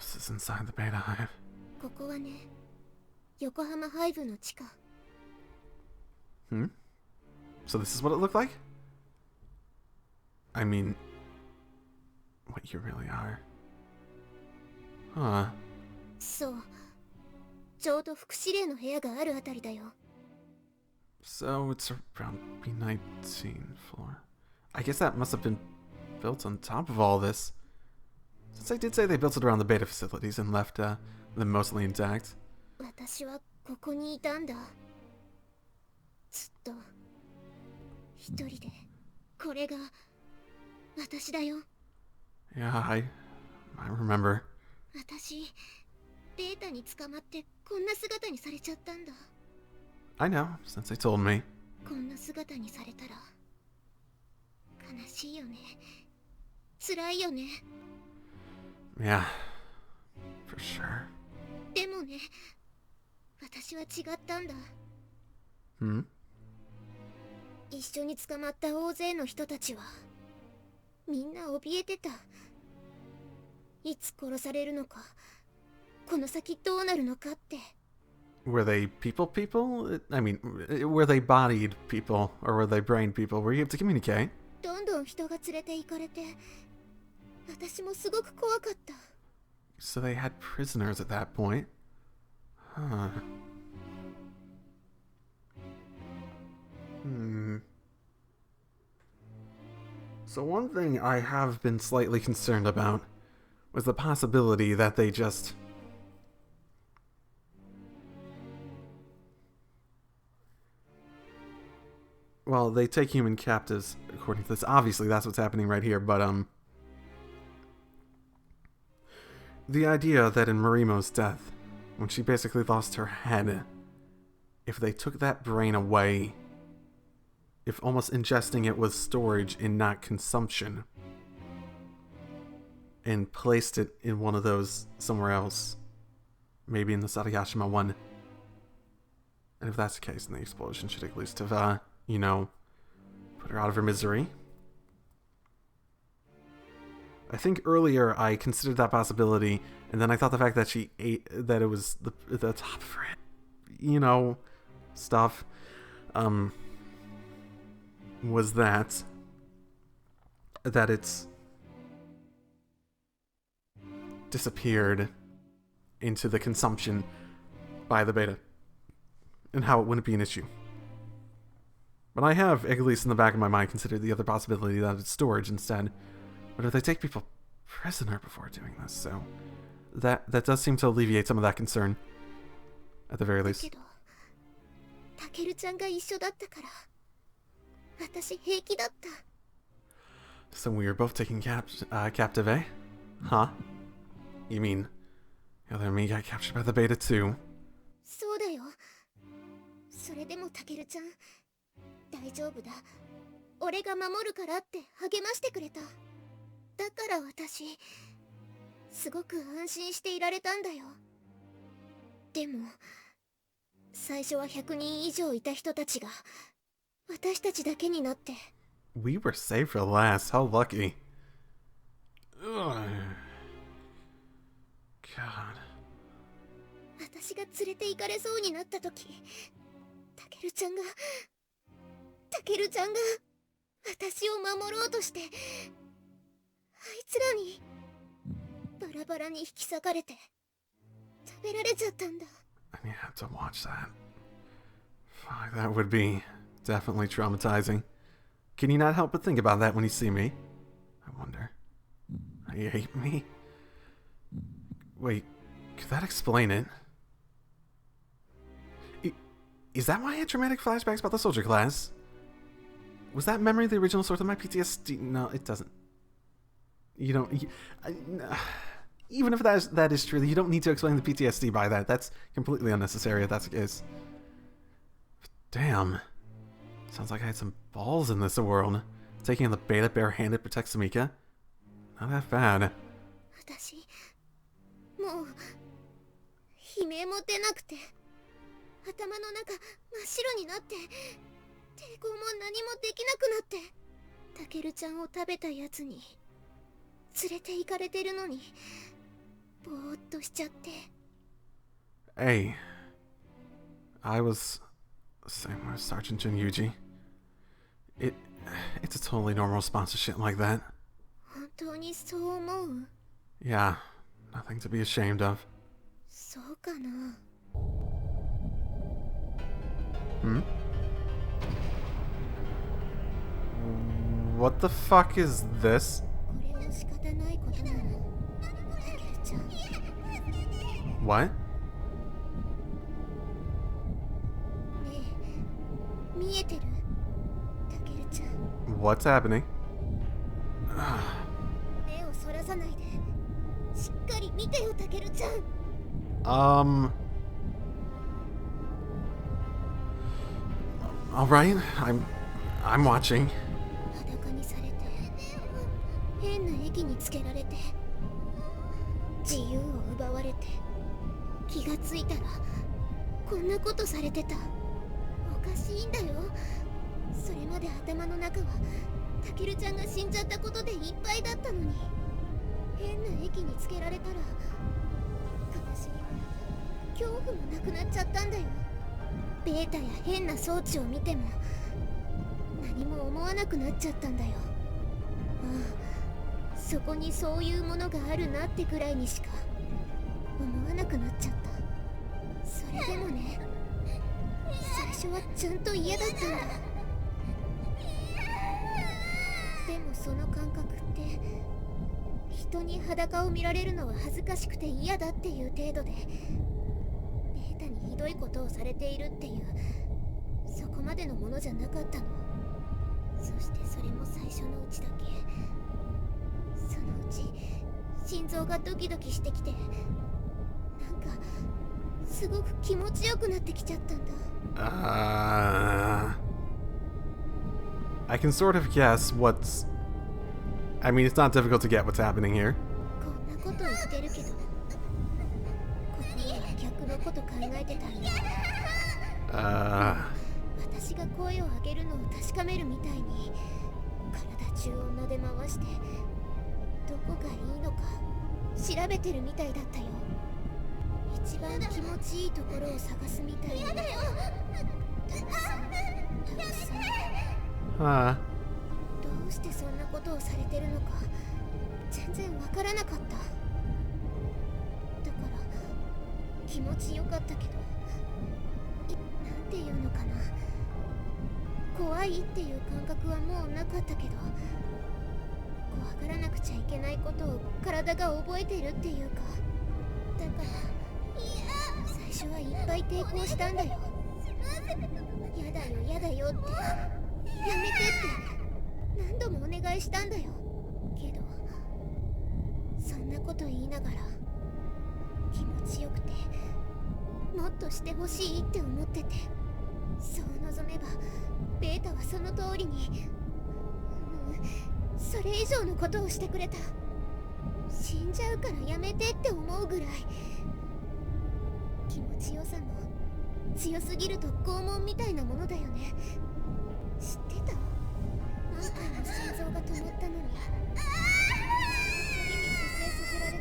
This is inside the beta hive. ここはね、横浜ハイブの地下。Hmm? So this is what it looked like? I mean, what you really are. Huh. そう。ちょうど副司令の部屋があるあたりだよ。So it's around B19 floor. I guess that must have been built on top of all this. Since I did say they built it around the beta facilities and left them mostly intact. 私はここにいたんだ。ずっと一人で。これが私だよ。Yeah, I remember. 私、ベータに捕まってこんな姿にされちゃったんだ。I know, since they told me. こんな姿にされたら悲しいよね。辛いよね。Yeah, for sure. でもね、私は違ったんだ。Hmm? 一緒に捕まった大勢の人たちはみんな怯えてた。いつ殺されるのか、この先どうなるのかって。Were they people? I mean, were they bodied people or were they brain people? Were you able to communicate? どんどん人が連れて行かれて、私もすごく怖かった。So they had prisoners at that point. Huh. So one thing I have been slightly concerned about was the possibility that they just... Well, they take human captives, according to this. Obviously, that's what's happening right here, but, the idea that in Marimo's death, when she basically lost her head, if they took that brain away, if almost ingesting it was storage and not consumption, and placed it in one of those somewhere else, maybe in the Satayashima one, and if that's the case, then the explosion should at least have, you know, put her out of her misery. I think earlier I considered that possibility, and then I thought the fact that she ate, that it was the top of her head, you know, stuff, was that it's disappeared into the consumption by the beta, and how it wouldn't be an issue. But I have, at least in the back of my mind, considered the other possibility that it's storage instead. But if they take people prisoner before doing this, so that does seem to alleviate some of that concern, at the very least. So we were both taken captive, eh? Huh? You mean the other me got captured by the beta too? そうだよ。それでもタケルちゃん、大丈夫だ。俺が守るからって励ましてくれた。だから私、すごく安心していられたんだよ。でも、最初は100人以上いた人たちが、私たちだけになって。We were saved for last. How lucky. Ugh. God. 私が連れて行かれそうになった時、タケルちゃんが私を守ろうとして、あいつらにバラバラに引き裂かれて食べられちゃったんだ。I mean, I have to watch that. Fuck, that would be definitely traumatizing. Can you not help but think about that when you see me? I wonder. You hate me? Wait, could that explain it? Is that why I had traumatic flashbacks about the soldier class? Was that memory the original source of my PTSD? No, it doesn't. You don't... even if that is true, you don't need to explain the PTSD by that. That's completely unnecessary if that's the case. But damn. Sounds like I had some balls in this world. Taking on the beta barehanded protect Samika. Not that bad. 悲鳴も出なくて、頭の中真っ白になって、抵抗も何もできなくなって、タケルちゃんを食べたやつに連れて行かれてるのにぼーっとしちゃって。Hey, I was same with Sergeant Jin Yuji. It's a totally normal response to shit like that. 本当にそう思う？ Yeah, nothing to be ashamed of. そうかな。What the fuck is this? これも仕方ないことなの、タケルちゃん。 What? ねえ、見えてる？タケルちゃん。 What's happening? 目をそらさないで。しっかり見てよ、タケルちゃん。Alright, I'm watching. 裸にされて、変な駅につけられて、自由を奪われて、気がついたらこんなことされてた。おかしいんだよ。それまで頭の中はタケルちゃんが死んじゃったことでいっぱいだったのに、変な駅につけられたら悲しみも恐怖もなくなっちゃったんだよ。ベータや変な装置を見ても何も思わなくなっちゃったんだよ。ああ、そこにそういうものがあるなってくらいにしか思わなくなっちゃった。それでもね、最初はちゃんと嫌だったんだ。でもその感覚って人に裸を見られるのは恥ずかしくて嫌だっていう程度で、ベータにひどいことをされているっていうそこまでのものじゃなかったの。そしてそれも最初のうちだけ。そのうち心臓がドキドキしてきて、なんかすごく気持ちよくなってきちゃったんだ。I can sort of guess what's... I mean, it's not difficult to get what's happening here. こんなこと言ってるけど、心は逆のこと考えてたんだ。私が声を上げるのを確かめるみたいに体中を撫で回して、どこがいいのか調べてるみたいだったよ。一番気持ちいいところを探すみたいに。たくさんどうしてそんなことをされてるのか全然わからなかった。だから気持ちよかったけど、なんていうのかな、怖いっていう感覚はもうなかったけど、怖がらなくちゃいけないことを体が覚えてるっていうか、だから最初はいっぱい抵抗したんだよ。やだよやだよって、やめてって何度もお願いしたんだよ。けどそんなこと言いながら気持ちよくて、もっとしてほしいって思ってて、そう望めばベータはその通りに、それ以上のことをしてくれた。死んじゃうからやめてって思うぐらい。気持ちよさも強すぎると拷問みたいなものだよね。知ってた？何回も心臓が止まったのに次に蘇生させられて、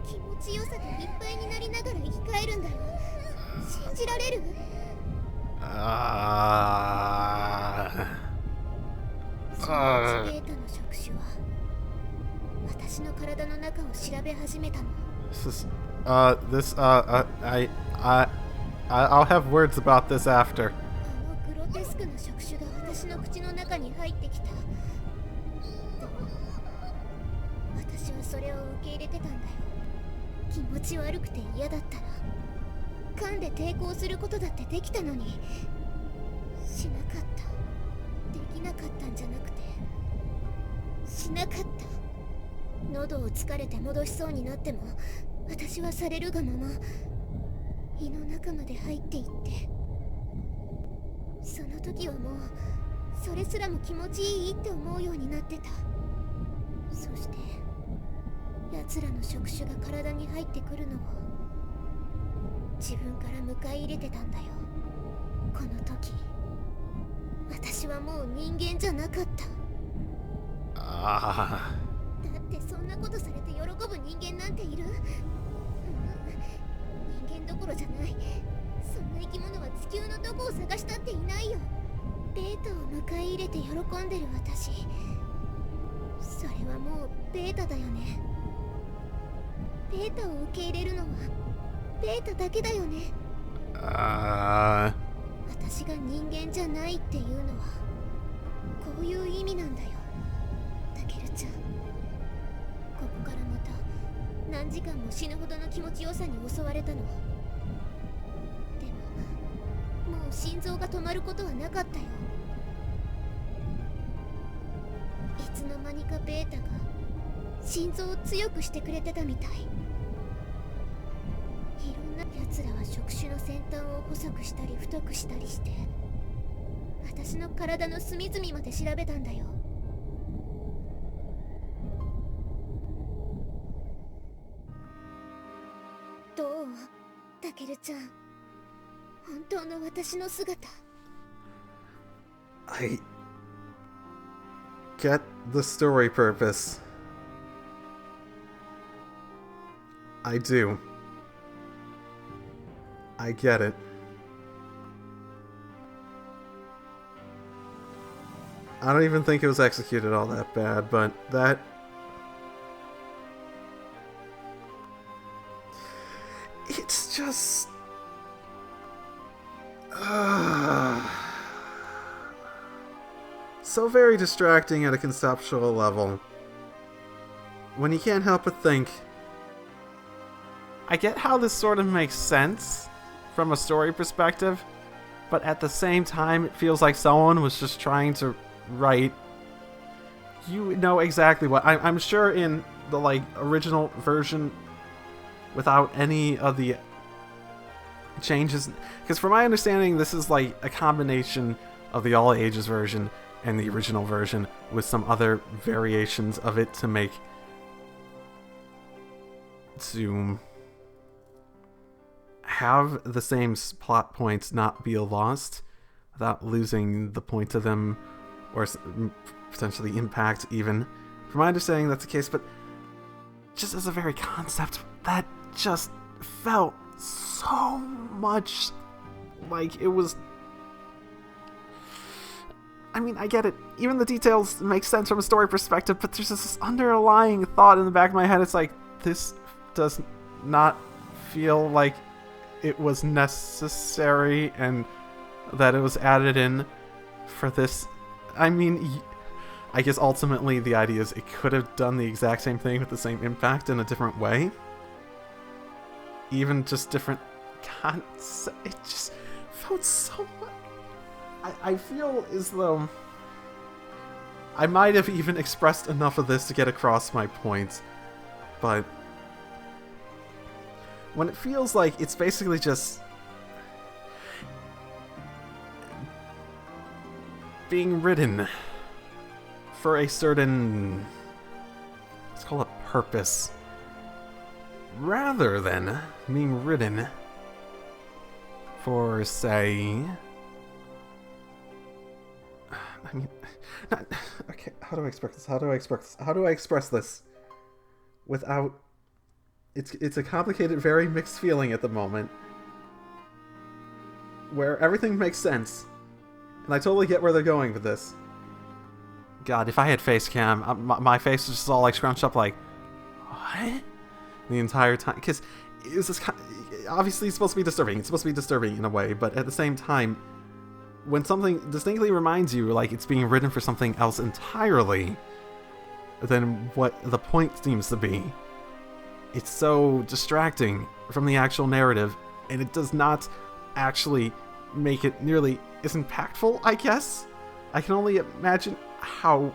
気持ちよさでいっぱいになりながら生き返るんだよ。信じられる？そのうちベータの触手は私の体の中を調べ始めたの。I'll have words about this after. あのグロテスクな触手が私の口の中に入ってきた。でも私はそれを受け入れてたんだよ。気持ち悪くて嫌だったら噛んで抵抗することだってできたのに、しなかった。できなかったんじゃなくて、しなかった。喉を突かれて戻しそうになっても私はされるがまま胃の中まで入っていって、その時はもうそれすらも気持ちいいって思うようになってた。そして奴らの触手が体に入ってくるのを自分から迎え入れてたんだよ。この時私はもう人間じゃなかった。あだってそんなことされて喜ぶ人間なんている？人間どころじゃない。そんな生き物は地球のどこを探したっていないよ。ベータを迎え入れて喜んでる私、それはもうベータだよね。ベータを受け入れるのはベータだけだよね。私が人間じゃないっていうのはこういう意味なんだよ、タケルちゃん。ここからまた何時間も死ぬほどの気持ちよさに襲われたの。でももう心臓が止まることはなかったよ。いつの間にかベータが心臓を強くしてくれてたみたい。いろんな奴らは触手の先端を細くしたり太くしたりして私の体の隅々まで調べたんだよ。どう、タケルちゃん、本当の私の姿。I get the story purpose. I do. I get it. I don't even think it was executed all that bad, but that... It's just... so very distracting at a conceptual level. When you can't help but think... I get how this sort of makes sense from a story perspective, but at the same time it feels like someone was just trying to write, you know, exactly what I'm sure in the like original version without any of the changes, because from my understanding this is like a combination of the all ages version and the original version with some other variations of it to make to have the same plot points not be lost without losing the point of them or potentially impact even. From my understanding that's the case, but just as a very concept, that just felt so much like it was... I mean, I get it. Even the details make sense from a story perspective, but there's this underlying thought in the back of my head. It's like, this does not feel like it was necessary and that it was added in for this. I mean, I guess ultimately the idea is it could have done the exact same thing with the same impact in a different way. Even just different concepts. It just felt so much... I feel as though I might have even expressed enough of this to get across my point, but when it feels like it's basically just being written for a certain, let's call it purpose, rather than being written for, say... I mean, not, okay, how do I express this? How do I express this without... It's a complicated, very mixed feeling at the moment, where everything makes sense, and I totally get where they're going with this. God, if I had face cam, my face was just all like scrunched up like, what? The entire time, because it was just obviously it's supposed to be disturbing. It's supposed to be disturbing in a way, but at the same time, when something distinctly reminds you like it's being written for something else entirely than what the point seems to be, it's so distracting from the actual narrative, and it does not actually make it nearly as impactful, I guess. I can only imagine how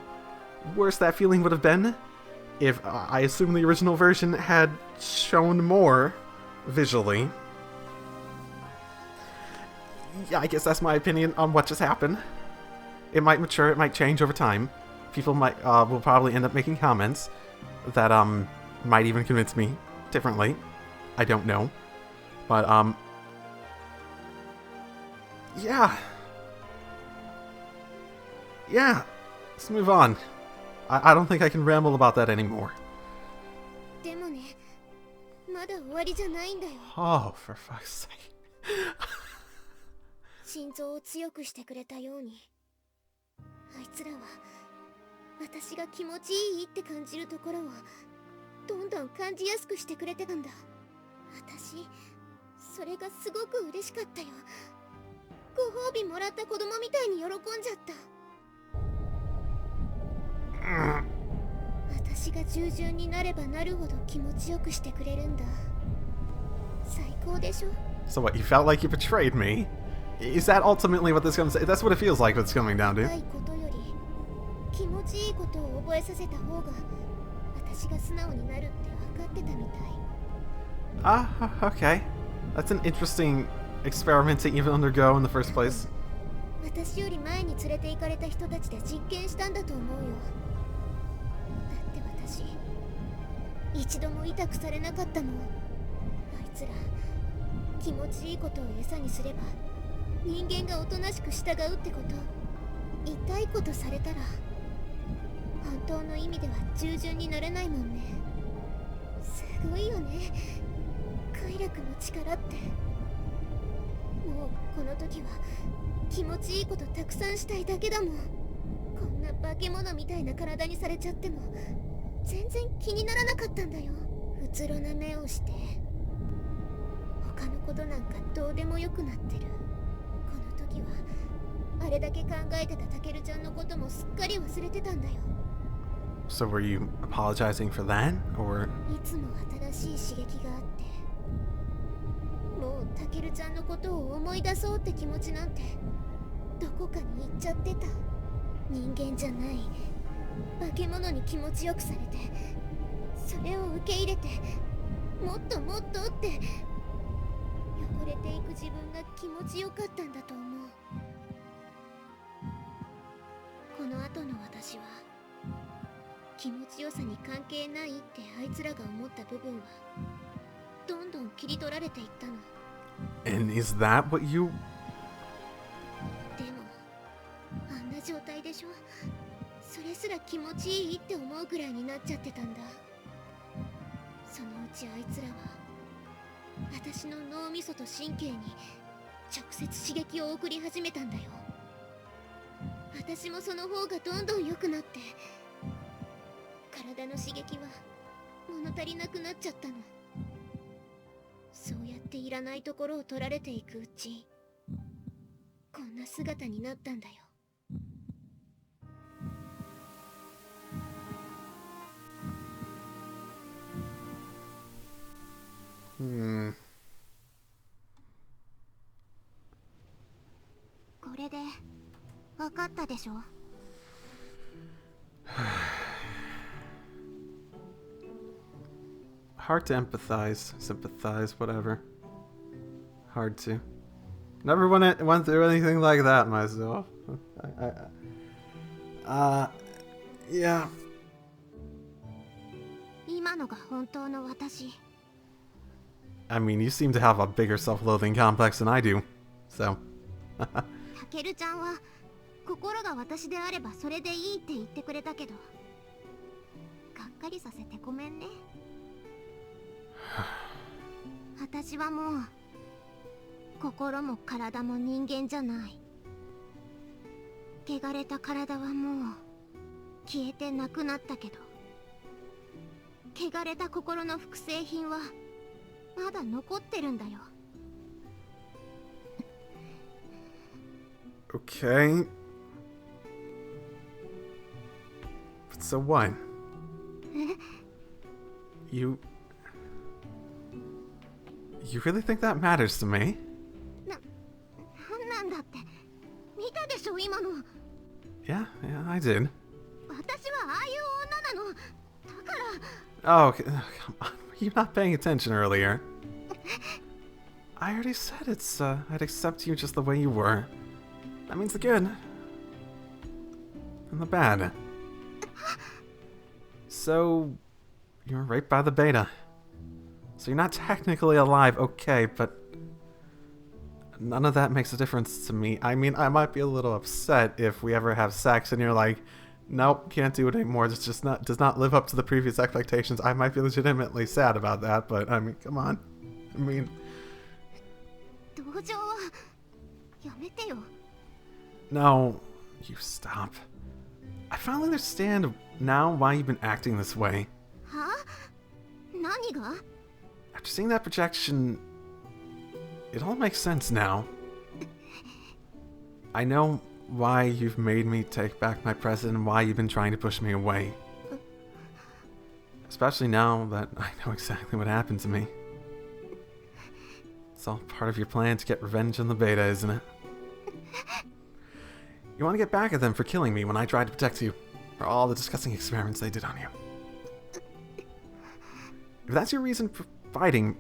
worse that feeling would have been if I assume the original version had shown more visually. Yeah, I guess that's my opinion on what just happened. It might mature, it might change over time. People might will probably end up making comments that might even convince me differently. I don't know. But Yeah. Yeah. Let's move on. I don't think I can ramble about that anymore. でもね、まだ終わりじゃないんだよ。 Oh, for fuck's sake. 心臓を強くしてくれたように、あいつらは私が気持ちいいって感じるところをどんどん感じやすくしてくれてたんだ。私それがすごく嬉しかったよ。ご褒美もらった子供みたいに喜んじゃった。私が従順になればなるほど気持ちよくしてくれるんだ。最高でしょ。 So what, you felt like you betrayed me? Is that ultimately what this comes... That's what it feels like what's coming down to. ないことより気持ちいいことを覚えさせた方が私が素直になるって分かってたみたい。 Ah, okay. That's an interesting experiment to even undergo in the first place. 私より前に連れて行かれた人たちで実験したんだと思うよ。だって私一度も痛くされなかったもん。あいつら気持ちいいことを餌にすれば人間がおとなしく従うってこと。痛いことされたら本当の意味では従順になれないもんね。すごいよね、快楽の力って。もうこの時は気持ちいいことたくさんしたいだけだもん。こんな化け物みたいな体にされちゃっても全然気にならなかったんだよ。うつろな目をして他のことなんかどうでもよくなってる。この時はあれだけ考えてたタケルちゃんのこともすっかり忘れてたんだよ。 So were you apologizing for that? Or... いつも新しい刺激があって、もうタケルちゃんのことを思い出そうって気持ちなんてどこかに行っちゃってた。人間じゃない化け物に気持ちよくされて、それを受け入れてもっともっとって汚れていく自分が気持ちよかったんだと思う。この後の私は気持ちよさに関係ないってあいつらが思った部分はどんどん切り取られていったの。 And is that what you... でもあんな状態でしょ。それすら気持ちいいって思うぐらいになっちゃってたんだ。そのうちあいつらは私の脳みそと神経に直接刺激を送り始めたんだよ。私もその方がどんどん良くなって、体の刺激は物足りなくなっちゃったの。そうやっていらないところを取られていくうち、こんな姿になったんだよ。 これで分かったでしょ。 Hard to empathize, sympathize, whatever. Hard to. Never went through anything like that myself. Yeah. 今のが本当の私。 I mean, you seem to have a bigger self-loathing complex than I do, so. タケルちゃんは心が私であればそれでいいって言ってくれたけど、がっかりさせてごめんね。私はもう心も体も人間じゃない。汚れた体はもう消えてなくなったけど、汚れた心の複製品はまだ残ってるんだよ。 Okay. But so what? You really think that matters to me? なんだって見たでしょ今の。 Yeah, I did. 私はああいう女なの。だから。 Oh, okay. Come on. Were you not paying attention earlier? I already said I'd accept you just the way you were. That means the good. And the bad. So, you're right by the beta. So you're not technically alive, okay, but... None of that makes a difference to me. I mean, I might be a little upset if we ever have sex and you're like, nope, can't do it anymore. This just does not live up to the previous expectations. I might be legitimately sad about that, but I mean, come on. I mean, 同情はやめてよ。 no, you stop. I finally understand now why you've been acting this way. は？何が？ After seeing that projection, it all makes sense now. I know why you've made me take back my present and why you've been trying to push me away. Especially now that I know exactly what happened to me. It's all part of your plan to get revenge on the beta, isn't it? You want to get back at them for killing me when I tried to protect you, for all the disgusting experiments they did on you. If that's your reason for fighting,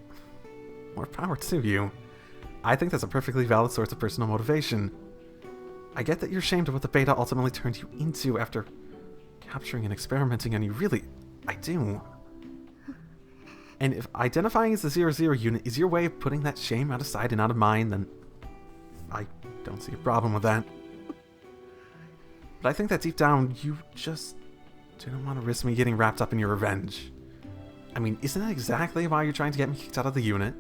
more power to you. I think that's a perfectly valid source of personal motivation. I get that you're ashamed of what the beta ultimately turned you into after capturing and experimenting on you. Really, I do. And if identifying as the 00 unit is your way of putting that shame out of sight and out of mind, then I don't see a problem with that. But I think that deep down, you just didn't want to risk me getting wrapped up in your revenge. I mean, isn't that exactly why you're trying to get me kicked out of the unit?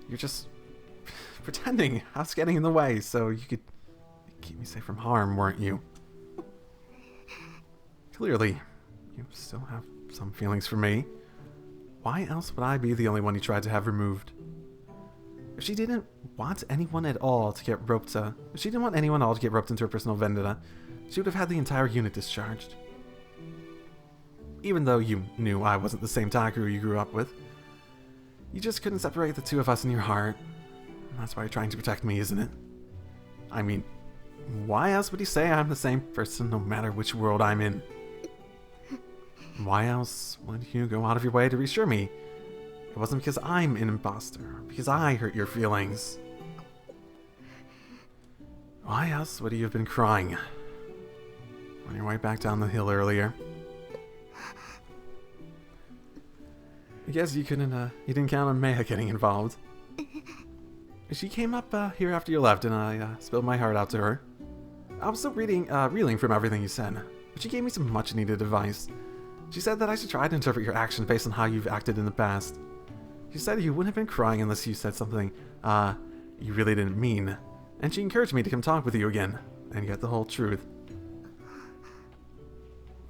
You're just pretending I was getting in the way so you could keep me safe from harm, weren't you? Clearly, you still have some feelings for me. Why else would I be the only one you tried to have removed? If she didn't want anyone at all to get roped if she didn't want anyone at all to get roped into her personal vendetta, she would have had the entire unit discharged. Even though you knew I wasn't the same Takeru you grew up with, you just couldn't separate the two of us in your heart. And that's why you're trying to protect me, isn't it? I mean, why else would you say I'm the same person no matter which world I'm in? Why else would you go out of your way to reassure me? It wasn't because I'm an imposter, because I hurt your feelings. Why else would you have been crying on your way back down the hill earlier? I guess you didn't count on Maya getting involved. She came up here after you left, and I spilled my heart out to her. I was still reeling from everything you said, but she gave me some much-needed advice. She said that I should try to interpret your actions based on how you've acted in the past. She said you wouldn't have been crying unless you said something, you really didn't mean. And she encouraged me to come talk with you again, and get the whole truth.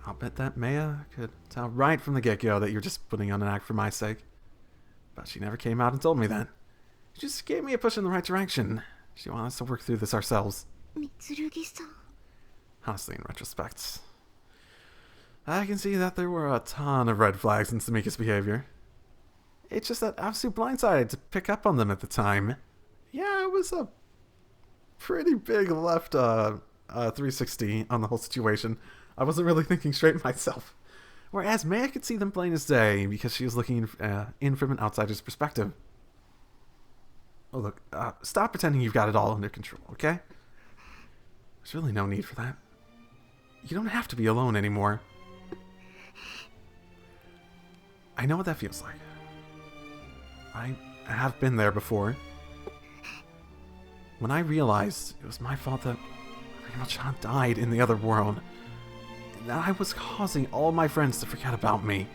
I'll bet that Maya could tell right from the get-go that you're just putting on an act for my sake. But she never came out and told me that. She just gave me a push in the right direction. She wanted us to work through this ourselves. Mitsurugi-san. Honestly, in retrospect, I can see that there were a ton of red flags in Samika's behavior. It's just that I was too blindsided to pick up on them at the time. Yeah, it was a pretty big left 360 on the whole situation. I wasn't really thinking straight myself. Whereas Maya could see them plain as day because she was looking in from an outsider's perspective. Oh, look, stop pretending you've got it all under control, okay? There's really no need for that. You don't have to be alone anymore. I know what that feels like. I have been there before. When I realized it was my fault that Rima-chan died in the other world, and that I was causing all my friends to forget about me,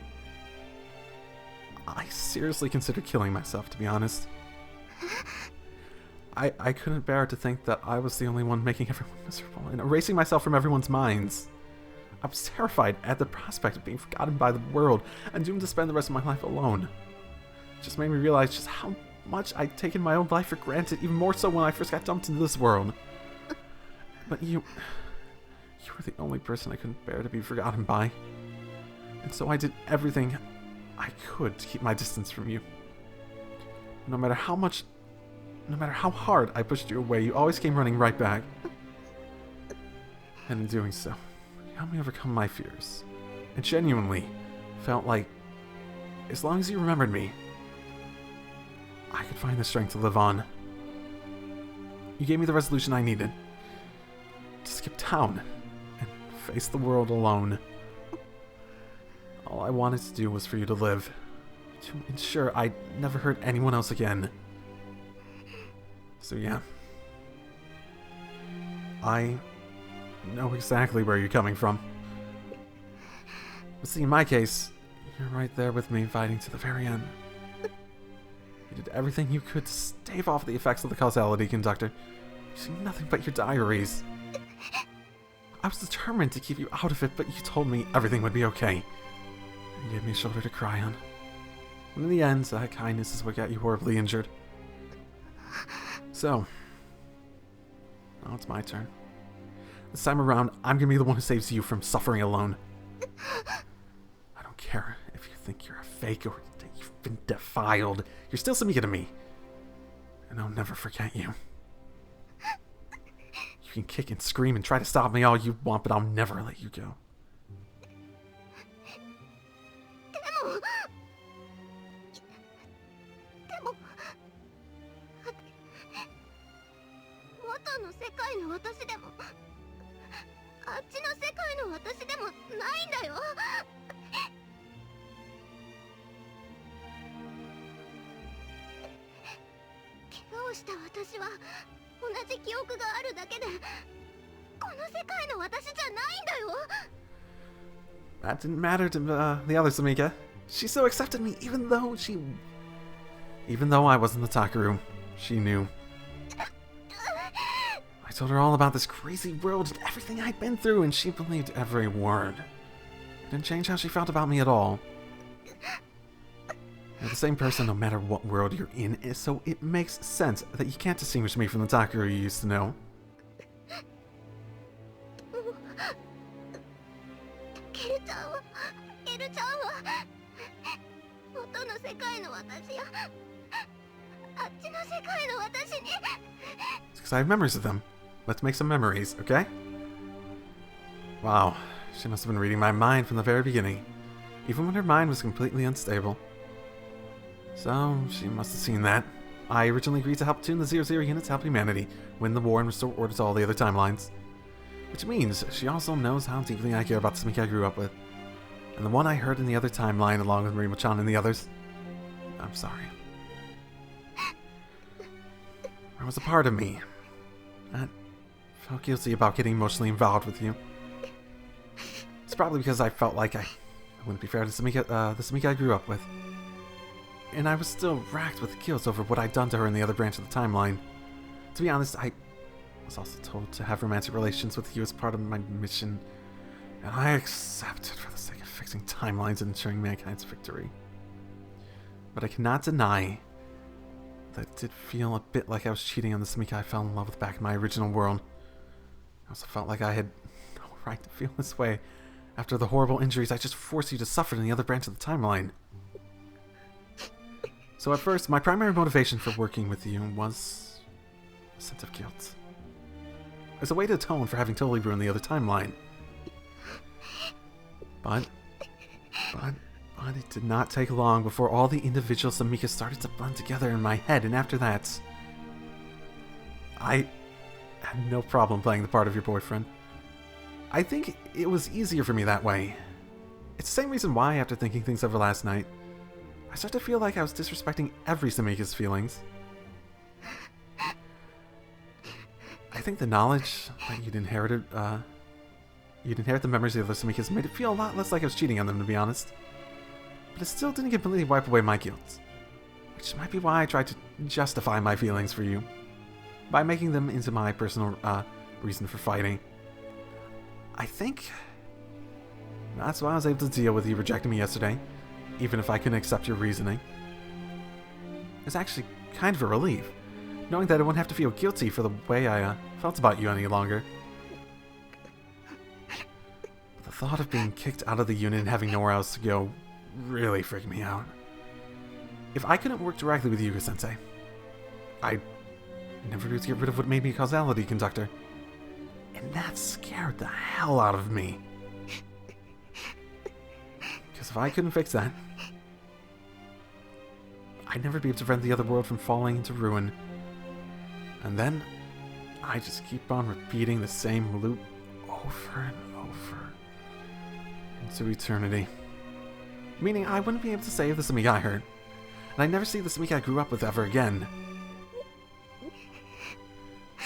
I seriously considered killing myself, to be honest. I couldn't bear to think that I was the only one making everyone miserable and erasing myself from everyone's minds. I was terrified at the prospect of being forgotten by the world and doomed to spend the rest of my life alone. It just made me realize just how much I'd taken my own life for granted, even more so when I first got dumped into this world. But you were the only person I couldn't bear to be forgotten by. And so I did everything I could to keep my distance from you. No matter how hard I pushed you away, you always came running right back. And in doing so, you helped me overcome my fears. It genuinely felt like, as long as you remembered me, I could find the strength to live on. You gave me the resolution I needed to skip town and face the world alone. All I wanted to do was for you to live, to ensure I'd never hurt anyone else again. So yeah. I know exactly where you're coming from. But see, in my case, you're right there with me, fighting to the very end. You did everything you could to stave off the effects of the causality conductor, using nothing but your diaries. I was determined to keep you out of it, but you told me everything would be okay. You gave me a shoulder to cry on. And in the end, that kindness is what got you horribly injured. So, now it's my turn. This time around, I'm gonna be the one who saves you from suffering alone. I don't care if you think you're a fake or that you've been defiled. You're still Samika to me. And I'll never forget you. You can kick and scream and try to stop me all you want, but I'll never let you go. 元の世界の私でもあっちの世界の私でもないんだよ。怪我をした私は同じ記憶があるだけでこの世界の私じゃないんだよ。 That didn't matter to the other Samika. She still accepted me even though I was in the Taka room. She knew. I told her all about this crazy world and everything I'd been through, and she believed every word. It didn't change how she felt about me at all. You're the same person no matter what world you're in, so it makes sense that you can't distinguish me from the Takaru you used to know. ケルちゃんはエルちゃんは元の世界の私やあっちの世界の私に It's because I have memories of them. Let's make some memories, okay? Wow, she must have been reading my mind from the very beginning, even when her mind was completely unstable. So, she must have seen that. I originally agreed to help tune the 00 units to help humanity win the war and restore order to all the other timelines. Which means she also knows how deeply I care about the Samika I grew up with. And the one I heard in the other timeline along with Marimo-chan and the others. I'm sorry. There was a part of me that felt guilty about getting emotionally involved with you. It's probably because I felt like I wouldn't be fair to Samika, the Samika I grew up with. And I was still racked with guilt over what I'd done to her in the other branch of the timeline. To be honest, I was also told to have romantic relations with you as part of my mission, and I accepted for the sake of fixing timelines and ensuring mankind's victory. But I cannot deny that it did feel a bit like I was cheating on the Samika I fell in love with back in my original world. I also felt like I had no right to feel this way after the horrible injuries I just forced you to suffer in the other branch of the timeline. So at first, my primary motivation for working with you was a sense of guilt. As a way to atone for having totally ruined the other timeline. But it did not take long before all the individual Samikas started to blend together in my head, and after that, I had no problem playing the part of your boyfriend. I think it was easier for me that way. It's the same reason why, after thinking things over last night, I started to feel like I was disrespecting every Samika's feelings. I think the knowledge that you'd inherit the memories of the other Samikas made it feel a lot less like I was cheating on them, to be honest. But it still didn't completely wipe away my guilt. Which might be why I tried to justify my feelings for you. By making them into my personal reason for fighting. I think that's why I was able to deal with you rejecting me yesterday, even if I couldn't accept your reasoning. It's actually kind of a relief, knowing that I wouldn't have to feel guilty for the way I felt about you any longer. But the thought of being kicked out of the unit and having nowhere else to go really freaked me out. If I couldn't work directly with Yuga-sensei, I'd never be able to get rid of what made me a causality conductor. And that scared the hell out of me. Because if I couldn't fix that, I'd never be able to prevent the other world from falling into ruin. And then, I just keep on repeating the same loop over and over into eternity. Meaning I wouldn't be able to save the Samika I hurt, and I'd never see the Samika I grew up with ever again.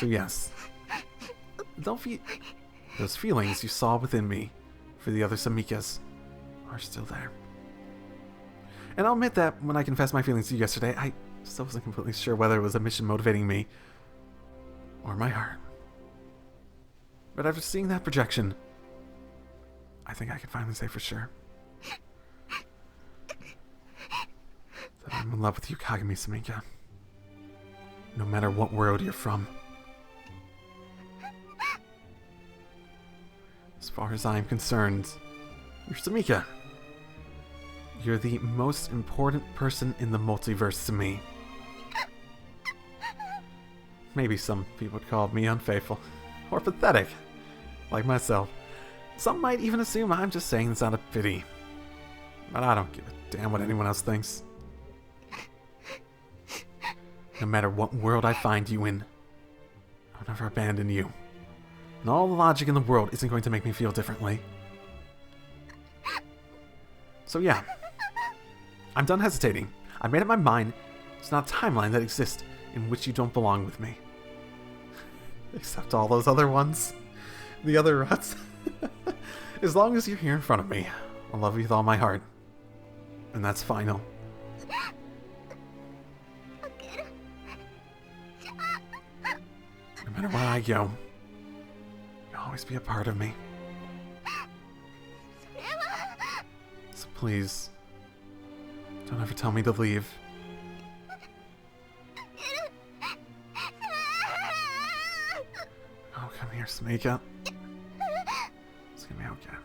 So yes, don't feel those feelings you saw within me for the other Samikas are still there. And I'll admit that when I confessed my feelings to you yesterday, I still wasn't completely sure whether it was a mission motivating me or my heart. But after seeing that projection, I think I can finally say for sure that I'm in love with you, Kagami Samika. No matter what world you're from. As far as I'm concerned, you're Samika. You're the most important person in the multiverse to me. Maybe some people would call me unfaithful or pathetic, like myself. Some might even assume I'm just saying this out of pity. But I don't give a damn what anyone else thinks. No matter what world I find you in, I'll never abandon you. And all the logic in the world isn't going to make me feel differently. So yeah, I'm done hesitating. I made up my mind. It's not a timeline that exists in which you don't belong with me. Except all those other ones. The other ruts. As long as you're here in front of me, I'll love you with all my heart. And that's final. No matter where I go, you'll always be a part of me. So please, don't ever tell me to leave. Oh, come here, Samika. It's gonna be okay.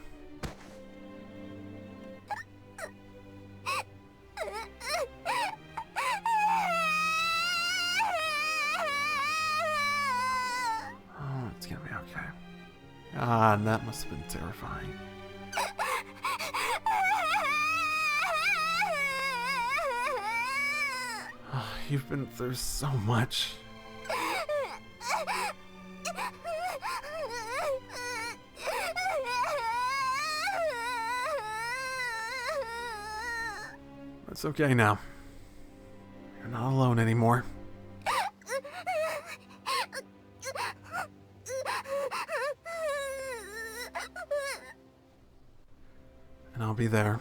Oh, it's gonna be okay. Ah, that must have been terrifying. Oh, you've been through so much. It's okay now. You're not alone anymore. And I'll be there,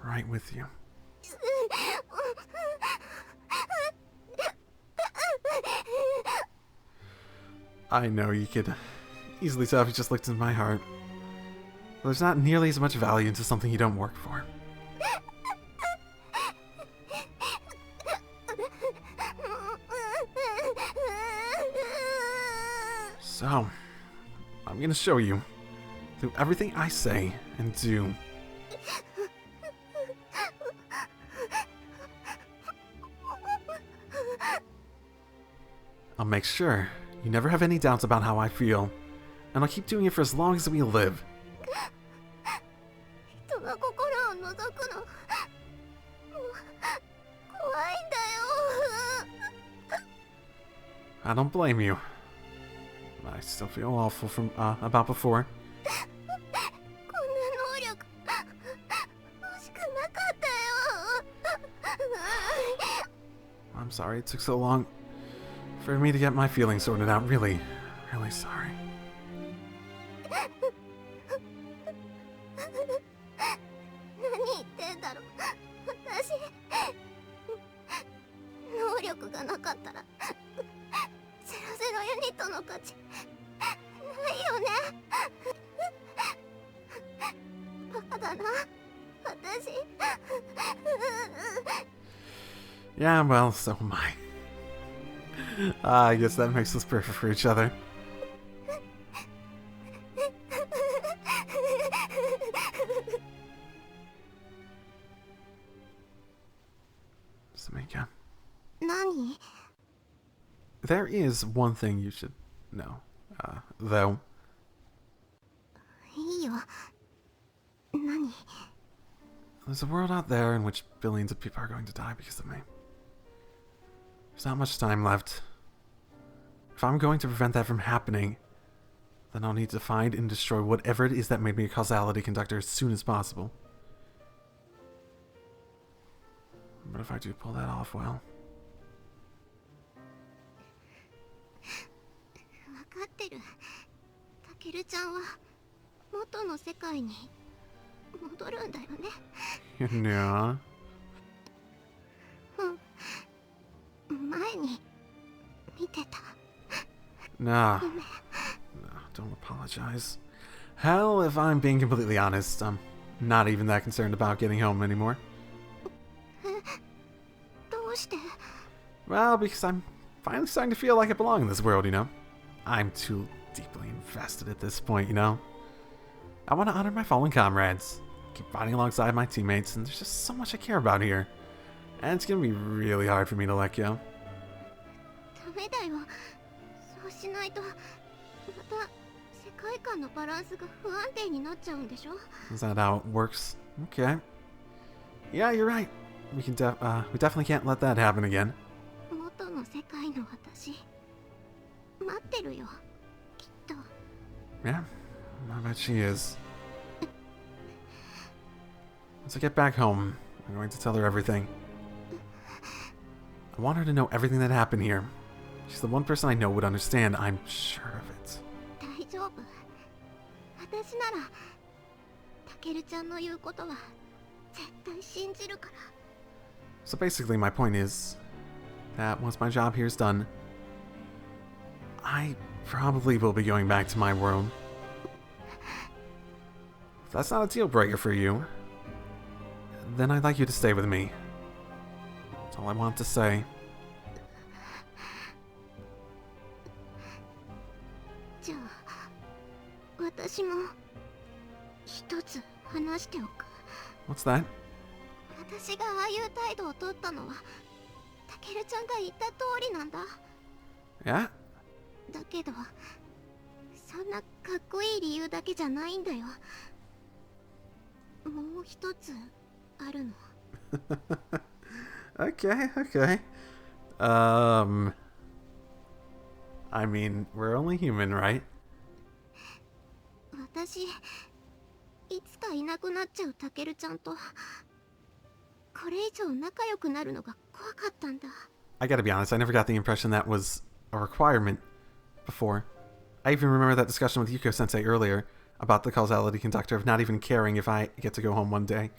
right with you. I know you could easily tell if you just looked into my heart. But there's not nearly as much value into something you don't work for. So, I'm gonna show you through everything I say and do. I'll make sure you never have any doubts about how I feel, and I'll keep doing it for as long as we live. I don't blame you. I still feel awful from about before. I'm sorry it took so long for me to get my feelings sorted out. Really, really sorry. Yeah, well, so am I. I guess that makes us perfect for each other. Samika. Nani? There is one thing you should know, though. いいよ。何? There's a world out there in which billions of people are going to die because of me. There's not much time left. If I'm going to prevent that from happening, then I'll need to find and destroy whatever it is that made me a causality conductor as soon as possible. But if I do pull that off, well... 世界に戻るんだよね。Yeah. 前に見てた。 Nah. No, don't apologize. Hell, if I'm being completely honest, I'm not even that concerned about getting home anymore. どうして？ Well, because I'm finally starting to feel like I belong in this world, you know? I'm too deeply invested at this point, you know? I want to honor my fallen comrades, keep fighting alongside my teammates, and there's just so much I care about here. And it's gonna be really hard for me to let go. ダメだよ。そうしないとまた世界観のバランスが不安定になっちゃうんでしょ？ Is that how it works? Okay. Yeah, you're right. We definitely can't let that happen again. 元の世界の私待ってるよ、きっと。 Yeah, I bet she is. Once I get back home, I'm going to tell her everything. I want her to know everything that happened here. She's the one person I know would understand, I'm sure of it. 大丈夫。私ならタケルちゃんの言うことは絶対信じるから。 So basically, my point is that once my job here is done, I probably will be going back to my world. If that's not a deal breaker for you, then I'd like you to stay with me. That's all I want to say. じゃあ私も一つ話しておく。 What's that? 私がああいう態度を取ったのはタケルちゃんが言った通りなんだ。 Yeah? だけどそんなかっこいい理由だけじゃないんだよ。もう一つあるの。Okay, okay. I mean, we're only human, right? 私いつかいなくなっちゃうタケルちゃんとこれ以上仲良くなるのが怖かったんだ。 I gotta be honest, I never got the impression that was a requirement before. I even remember that discussion with Yuko-sensei earlier about the causality conductor of not even caring if I get to go home one day.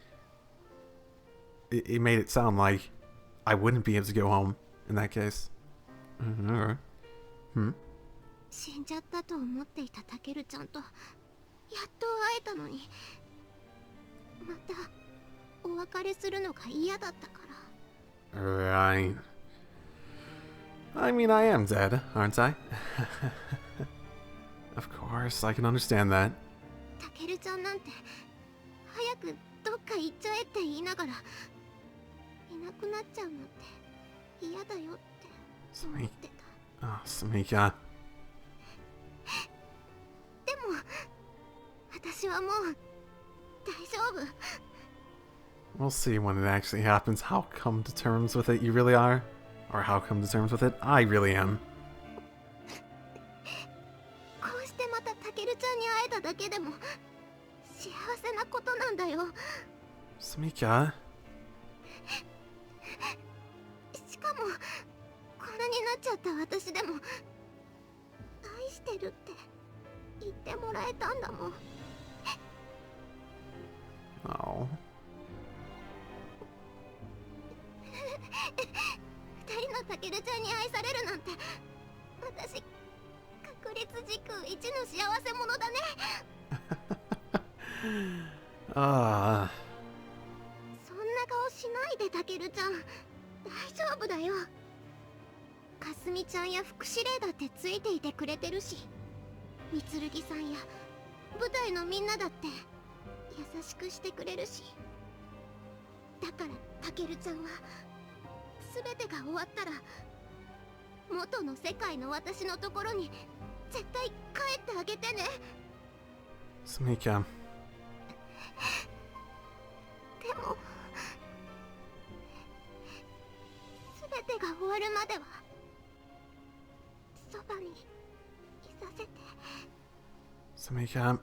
It made it sound like I wouldn't be able to go home in that case. Hmm? 死んじゃったと思っていたタケルちゃんとやっと会えたのにまたお別れするのが嫌だったから。 Right. I mean, I am dead, aren't I? Of course, I can understand that. タケルちゃんなんて早くどっか行っちゃえって言いながらいなくなっちゃうなんて嫌だよって思ってた。 Oh, Samika. でも私はもう大丈夫。 We'll see when it actually happens how come to terms with it you really are. Or how come to terms with it I really am. こうしてまたタケルちゃんに会えただけでも幸せなことなんだよ。 Samika? しかもこんなになっちゃった私でも愛してるって言ってもらえたんだもん。 Oh. 二人のタケルちゃんに愛されるなんて私確率時空一の幸せ者だね。 Ah. そんな顔しないでタケルちゃん大丈夫だよ。かすみちゃんや福祉霊だってついていてくれてるしみつるぎさんや舞台のみんなだって優しくしてくれるしだからタケルちゃんは全てが終わったら元の世界の私のところに絶対帰ってあげてね。 Samika. でも全てが終わるまではそばにいさせて。 Samika.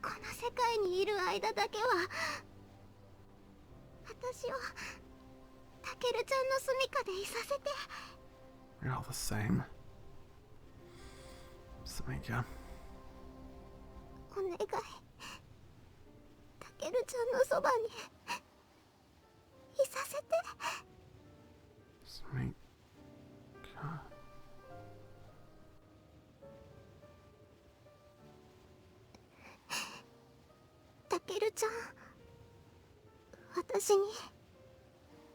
この世界にいる間だけは私をタケルちゃんの住処でいさせて。 We're all the same. Samika. お願い。タケルちゃんのそばにいさせて。 Sweet God. タケルちゃん、私に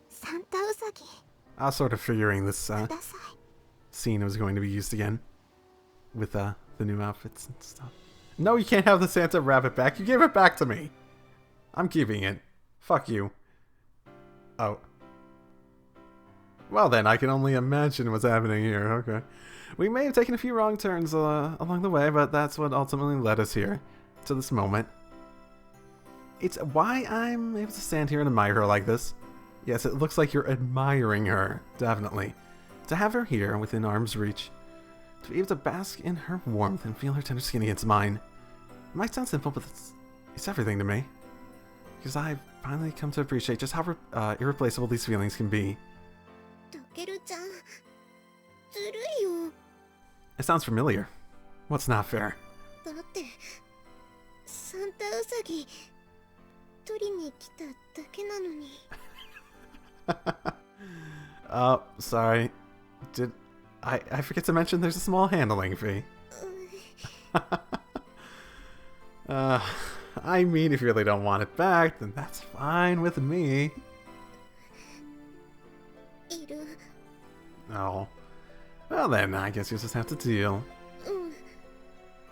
サンタウサギ I was sort of figuring this ください。 scene was going to be used again with the new outfits and stuff. No, you can't have the Santa rabbit back. You gave it back to me. I'm keeping it. Fuck you. Oh. Well then, I can only imagine what's happening here. Okay. We may have taken a few wrong turns along the way, but that's what ultimately led us here, to this moment. It's why I'm able to stand here and admire her like this. Yes, it looks like you're admiring her, definitely. To have her here, within arm's reach, to be able to bask in her warmth and feel her tender skin against mine. It might sound simple, but it's everything to me. Because I've finally come to appreciate just how irreplaceable these feelings can be. タケルちゃん、ずるいよ。 It sounds familiar. What's not fair? だってサンタウサギ取りに来ただけなのに。 Oh, sorry. Did I forget to mention there's a small handling fee? I mean, if you really don't want it back, then that's fine with me. いる。 Oh. Well then, I guess you just have to deal. うん。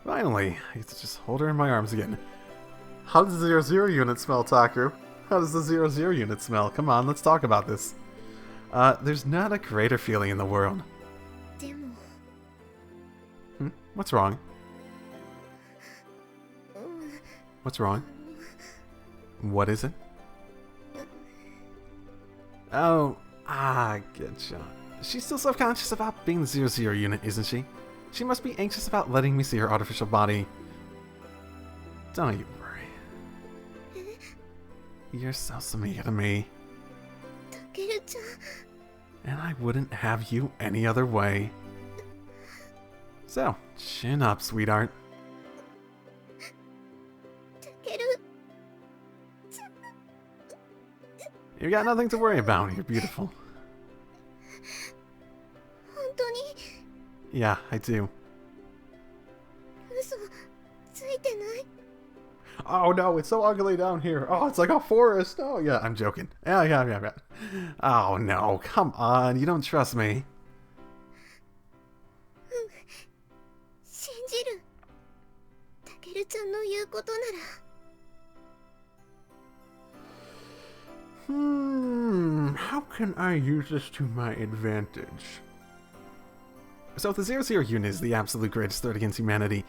Finally, I get to just hold her in my arms again. How does the 00 unit smell, Taku? How does the 00 unit smell? Come on, let's talk about this. There's not a greater feeling in the world. でも、 What's wrong? うん。 What's wrong? What is it? Oh, I getcha. She's still self-conscious about being the 00 unit, isn't she? She must be anxious about letting me see her artificial body. Don't you worry. You're so Samika to me. タケルちゃん、 And I wouldn't have you any other way. So, chin up, sweetheart. タケル。 You got nothing to worry about. You're beautiful. 本当に Yeah, I do. 嘘ついてない。 Oh no, it's so ugly down here. Oh, it's like a forest. Oh yeah, I'm joking. Yeah. Oh no, come on. You don't trust me. 信じる。タケルちゃんの言うことなら。 How can I use this to my advantage? So if the 00 unit is the absolute greatest threat against humanity,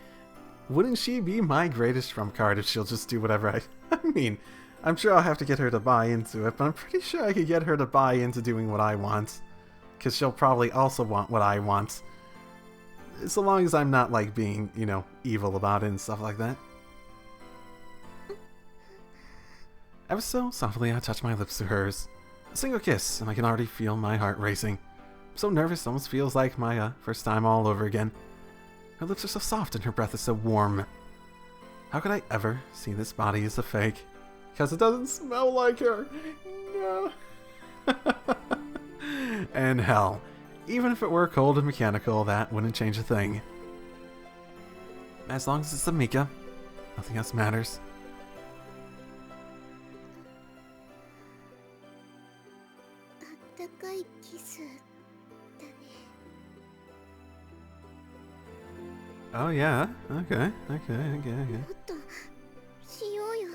wouldn't she be my greatest trump card if she'll just do whatever I mean, I'm sure I'll have to get her to buy into it, but I'm pretty sure I could get her to buy into doing what I want. Because she'll probably also want what I want. So long as I'm not, like, being, you know, evil about it and stuff like that. Ever so softly, I touch my lips to hers. A single kiss, and I can already feel my heart racing. I'm so nervous, it almost feels like my first time all over again. Her lips are so soft and her breath is so warm. How could I ever see this body as a fake? Because it doesn't smell like her. No. And hell, even if it were cold and mechanical, that wouldn't change a thing. As long as it's Amika, nothing else matters. あったかいキスだね。 Oh yeah, okay. もっとしようよ。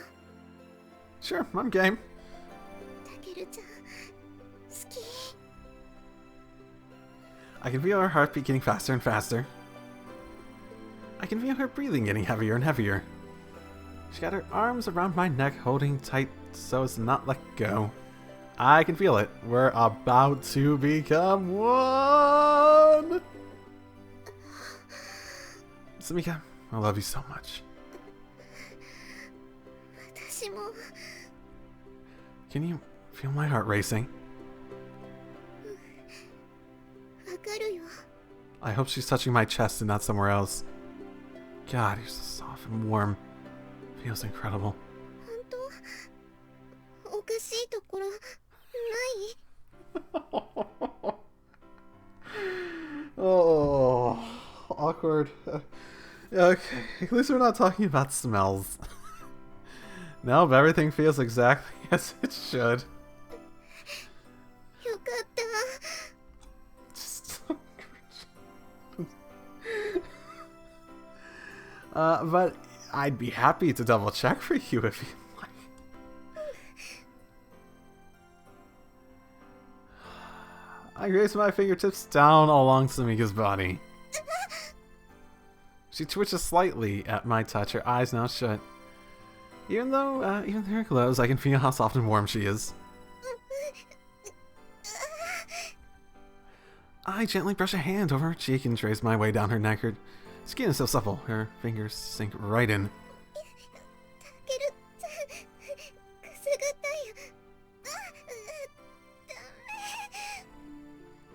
Sure, I'm game. タケルちゃん、好き。 I can feel her heartbeat getting faster and faster. I can feel her breathing getting heavier and heavier. She got her arms around my neck, holding tight so as to not let go. I can feel it. We're about to become one! Samika, I love you so much. 私も Can you feel my heart racing? わかるよ。 I hope she's touching my chest and not somewhere else. God, you're so soft and warm. Feels incredible. 本当おかしいところない？ Oh, awkward. Okay, at least we're not talking about smells. Nope, everything feels exactly as it should. よかった。 Just but I'd be happy to double check for you if you'd like. I raise my fingertips down along Samika's body. She twitches slightly at my touch, her eyes now shut. Even though her glows, I can feel how soft and warm she is. I gently brush a hand over her cheek and trace my way down her neck. Her skin is so supple, her fingers sink right in. たけるちゃん、くすぐったよ。ダメ。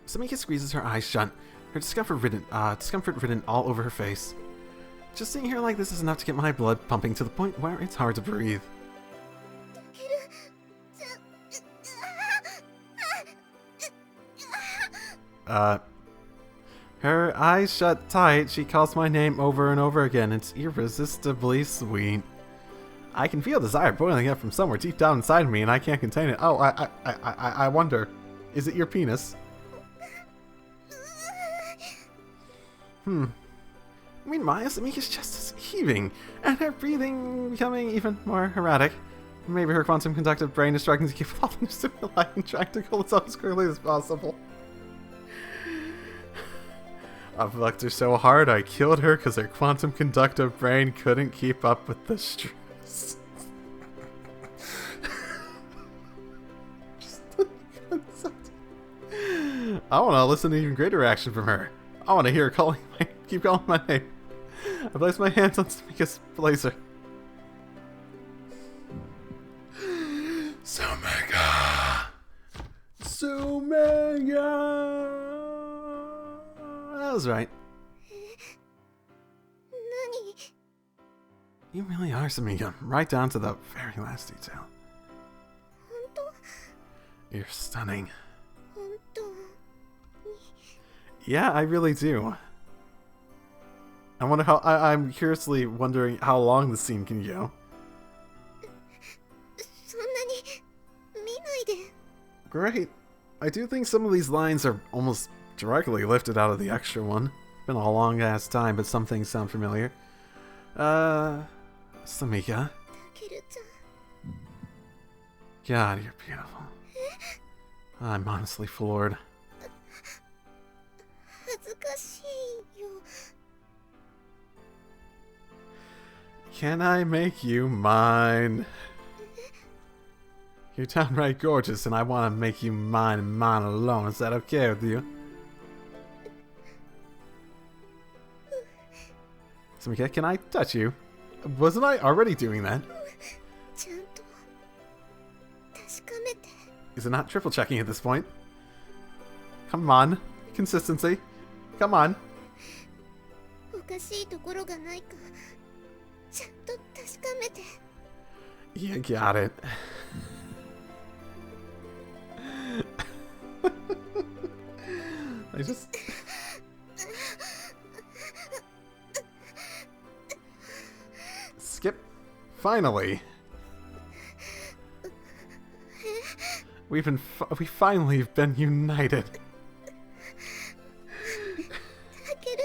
Samika squeezes her eyes shut, her discomfort written all over her face. Just seeing her like this is enough to get my blood pumping to the point where it's hard to breathe. たけるちゃん。 Her eyes shut tight, she calls my name over and over again. It's irresistibly sweet. I can feel desire boiling up from somewhere deep down inside me, and I can't contain it. Oh, I wonder, is it your penis? Meanwhile, Samika's chest is heaving, and her breathing becoming even more erratic. Maybe her quantum conductive brain is struggling to keep with all the new stimuli and trying to cool itself as quickly as possible. I fucked her so hard I killed her because her quantum conductive brain couldn't keep up with the stress. I want to listen to even greater reaction from her. I want to hear her keep calling my name. I place my hands on Samika's blazer. Somega! Somega! That was right. 何？ You really are, Samika. Right down to the very last detail. 本当？ You're stunning. 本当に？ Yeah, I really do. I wonder how. I'm curiously wondering how long the scene can go. そんなに見ないで。 Great. I do think some of these lines are almost directly lifted out of the extra one. Been a long ass time, but some things sound familiar. Samika. たけるちゃん。 God, you're beautiful. I'm honestly floored. 恥ずかしいよ。 Can I make you mine? You're downright gorgeous, and I want to make you mine and mine alone. Is that okay with you? Samika, can I touch you? Wasn't I already doing that? ちゃんと確かめて。 Is it not triple checking at this point? Come on. Consistency. Come on. おかしいところがないかちゃんと確かめて。 You got it. I just... Skip. Finally. We finally have been united. たける。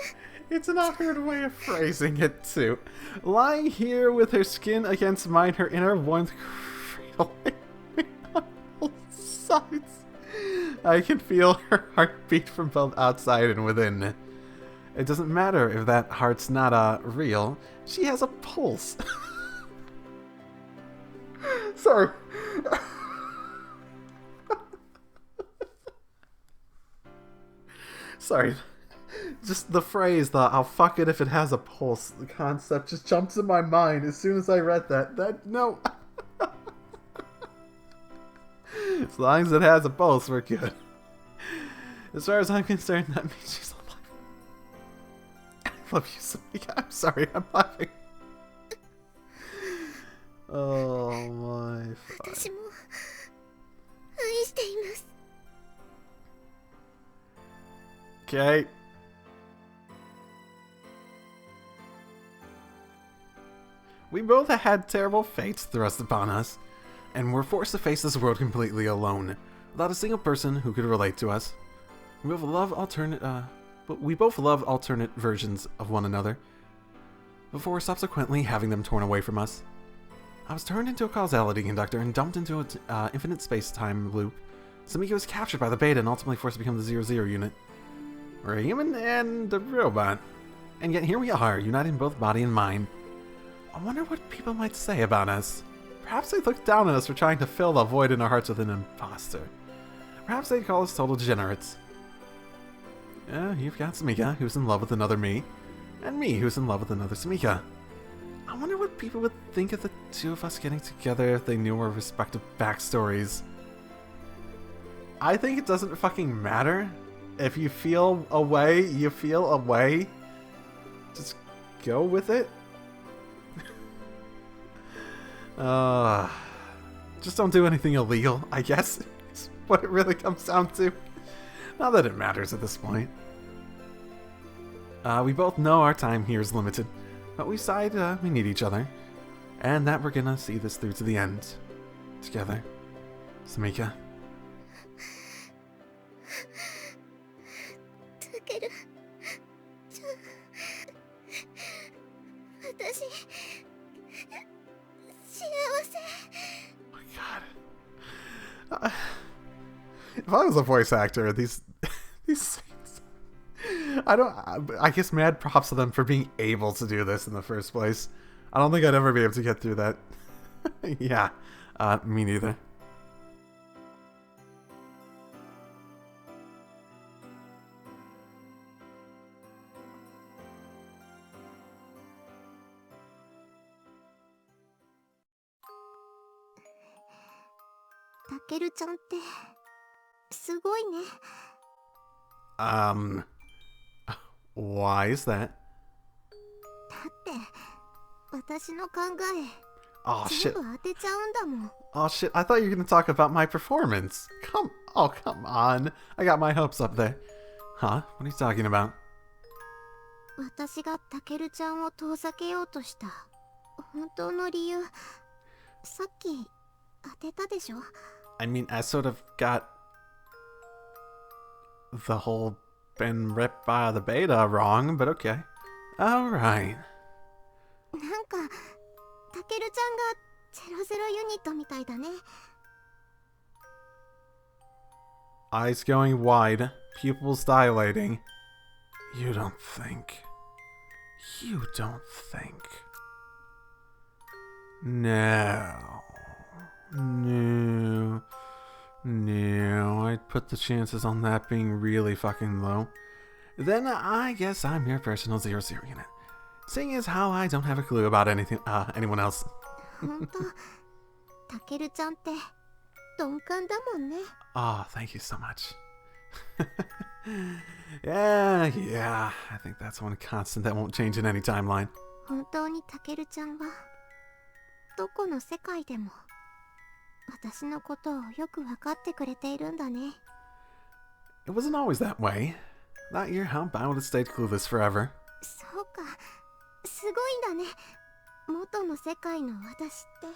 It's an awkward way of phrasing it, too. Lying here with her skin against mine, her inner warmth cradling me on both sides. I can feel her heartbeat from both outside and within. It doesn't matter if that heart's not real. She has a pulse. Sorry. Sorry. Just the phrase, I'll fuck it if it has a pulse, the concept just jumps in my mind as soon as I read that. No. As long as it has a pulse, we're good. As far as I'm concerned, that means she's alive. I love you, Samika. I'm sorry, I'm laughing. Oh my 私も愛しています。 Okay. We both had terrible fates thrust upon us, and were forced to face this world completely alone, without a single person who could relate to us. We both love alternate versions of one another, before subsequently having them torn away from us. I was turned into a causality conductor and dumped into an infinite space-time loop. Samika was captured by the Beta and ultimately forced to become the 00 unit. We're a human and a robot. And yet here we are, united in both body and mind. I wonder what people might say about us. Perhaps they'd look down on us for trying to fill the void in our hearts with an imposter. Perhaps they'd call us total degenerates. You've got Samika, who's in love with another me, and me, who's in love with another Samika. I wonder what people would think of the two of us getting together if they knew our respective backstories. I think it doesn't fucking matter. If you feel a way, you feel a way. Just go with it. Just don't do anything illegal, I guess. Is what it really comes down to. Not that it matters at this point. We both know our time here is limited, but we decide we need each other, and that we're gonna see this through to the end. Together. Samika. タケルちゃん、私幸せ。 Oh my god. If I was a voice actor, these things, I guess mad props to them for being able to do this in the first place. I don't think I'd ever be able to get through that. Yeah, me neither.「タケルちゃんってすごいね。 Why is that? だって私の考え Oh 全 shit. 部当てちゃうんだもん。 Oh shit, I thought you were gonna talk about my performance. Come on. I got my hopes up there. Huh? What are you talking about? 私がタケルちゃんを遠ざけようとした本当の理由、さっき当てたでしょ。 I mean, I sort of got the whole been ripped by the beta wrong, but okay. Alright. なんかタケルちゃんが00ユニットみたいだね。 Eyes going wide, pupils dilating. You don't think. No. I'd put the chances on that being really fucking low. Then I guess I'm your personal 00 unit. Seeing as how I don't have a clue about anything, anyone else. 本当タケルちゃんって鈍感だもんね。 Oh, thank you so much. Yeah, I think that's one constant that won't change in any timeline. 本当にタケルちゃんはどこの世界でも私のことをよく分かってくれているんだね。 It wasn't always that way. That year, how I would have stayed clueless forever. そうか、すごいんだね。元の世界の私って。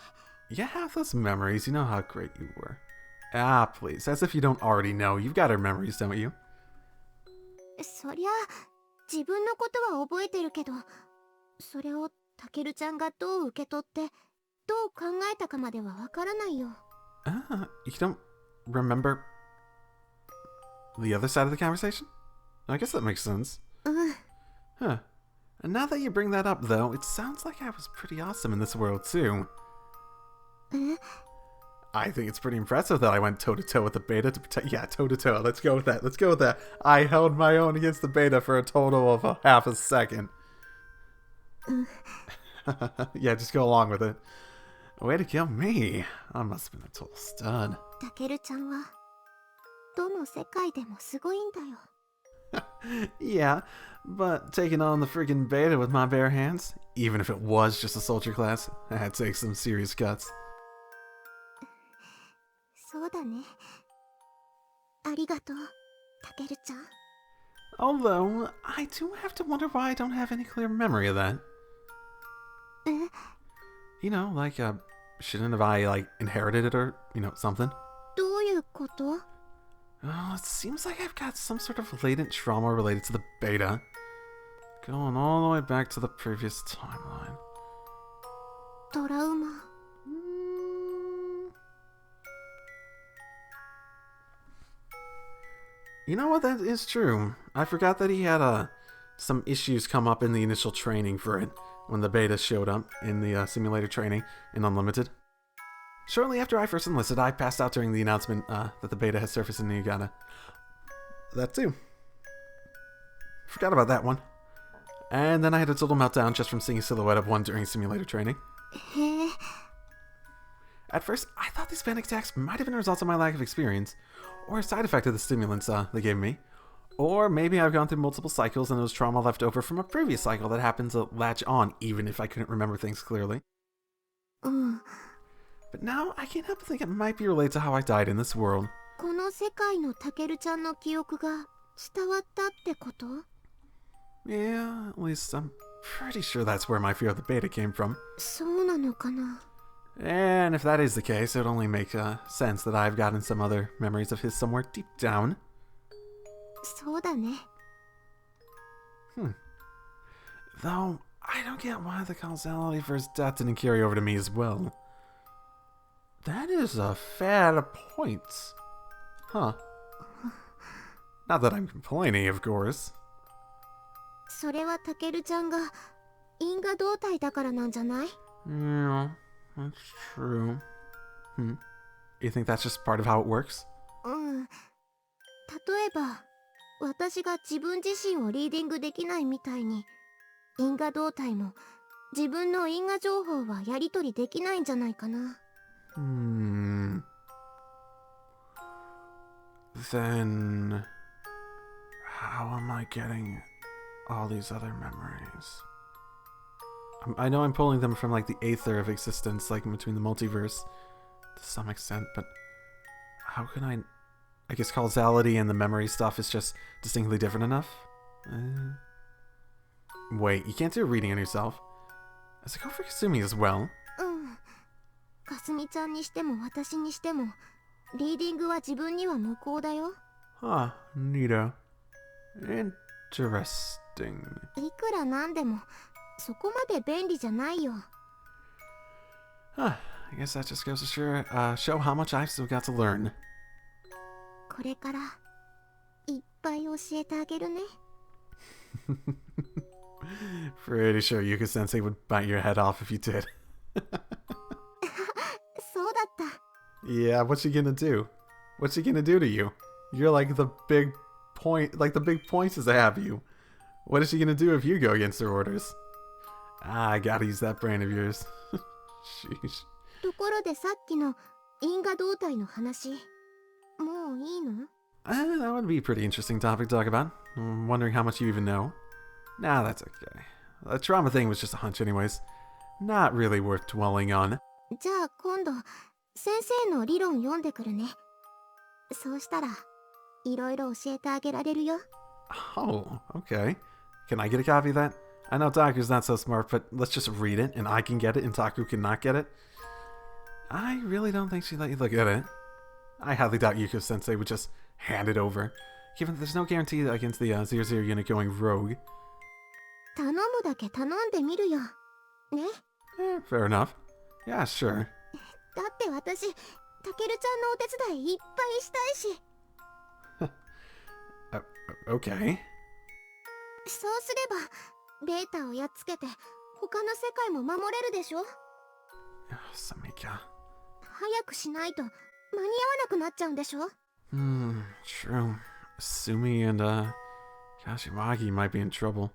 You have those memories, you know how great you were. Ah, please, as if you don't already know. You've got our memories, don't you? そりゃ自分のことは覚えてるけど、それをタケルちゃんがどう受け取ってどう考えたかまではわからないよ。 You don't remember the other side of the conversation? I guess that makes sense. うん。 Huh. And now that you bring that up, though, it sounds like I was pretty awesome in this world, too. え？ I think it's pretty impressive that I went toe-to-toe with the beta to protect... Yeah, toe-to-toe. Let's go with that. I held my own against the beta for a total of a half a second. Yeah, just go along with it. Way to kill me. I must have been a total stud. タケルちゃんはどの世界でもすごいんだよ。Yeah, but taking on the freaking beta with my bare hands, even if it was just a soldier class, that'd take some serious guts. そうだね。ありがとう、タケルちゃん。 Although, I do have to wonder why I don't have any clear memory of that. え、 You know, like, shouldn't have I, like, inherited it or, something? どういうこと？ Oh, it seems like I've got some sort of latent trauma related to the beta. Going all the way back to the previous timeline. トラウマ。 You know what, that is true. I forgot that he had some issues come up in the initial training for it, when the beta showed up in the simulator training in Unlimited. Shortly after I first enlisted, I passed out during the announcement that the beta has surfaced in Uganda. That too. Forgot about that one. And then I had a total meltdown just from seeing a silhouette of one during simulator training. へえ。 At first, I thought these panic attacks might have been a result of my lack of experience, or a side effect of the stimulants they gave me. Or maybe I've gone through multiple cycles and there was trauma left over from a previous cycle that happened to latch on even if I couldn't remember things clearly. うん。 But now, I can't help but think it might be related to how I died in this world. この世界のタケルちゃんの記憶が伝わったってこと？ Yeah, at least I'm pretty sure that's where my fear of the beta came from. そうなのかな。 And if that is the case, it would only make sense that I've gotten some other memories of his somewhere deep down. そうだね。 Though, I don't get why the causality for his death didn't carry over to me as well. That is a fair point. Huh. Not that I'm complaining, of course. それはタケルちゃんが因果動態だからなんじゃない？ Yeah, that's true. You think that's just part of how it works? うん。例えば、私が自分自身をリーディングできないみたいに、因果動態も自分の因果情報はやり取りできないんじゃないかな。 Then, how am I getting all these other memories? I know I'm pulling them from like the aether of existence, like in between the multiverse, to some extent, but how can I guess causality and the memory stuff is just distinctly different enough? Wait, you can't do a reading on yourself. Does it go for Kasumi as well? うん。かすみちゃんにしても私にしても、リーディングは自分には無効だよ。 Huh, neato. Interesting. いくらなんでも、そこまで便利じゃないよ。 Huh, I guess that just goes to show how much I've still got to learn. これからいっぱい教えてあげるね。 Pretty sure Yuka-sensei would bite your head off if you did. そうだった。 Yeah, what's she gonna do? What's she gonna do to you? You're like the big points they have you. What is she gonna do if you go against her orders? I gotta use that brain of yours. Sheesh. ところでさっきの因果動態の話、もういいの？ That would be a pretty interesting topic to talk about. I'm wondering how much you even know. Nah, that's okay. The trauma thing was just a hunch anyways. Not really worth dwelling on. じゃあ今度先生の理論読んでくるね。そうしたらいろいろ教えてあげられるよ。 Oh, okay. Can I get a copy of that? I know Taku's not so smart, but let's just read it and I can get it and Taku cannot get it. I really don't think she'd let you look at it. I highly doubt Yuko-sensei would just hand it over, given that there's no guarantee against the 00 unit going rogue. 頼むだけ頼んでみるよ。ね。 Fair enough. Yeah, sure. だって私、タケルちゃんのお手伝いいっぱいしたいし。Okay. そうすれば、ベータをやっつけて、他の世界も守れるでしょ？ Samika. 早くしないと間に合わなくなっちゃうんでしょ？ True. Sumi and Kashiwagi might be in trouble.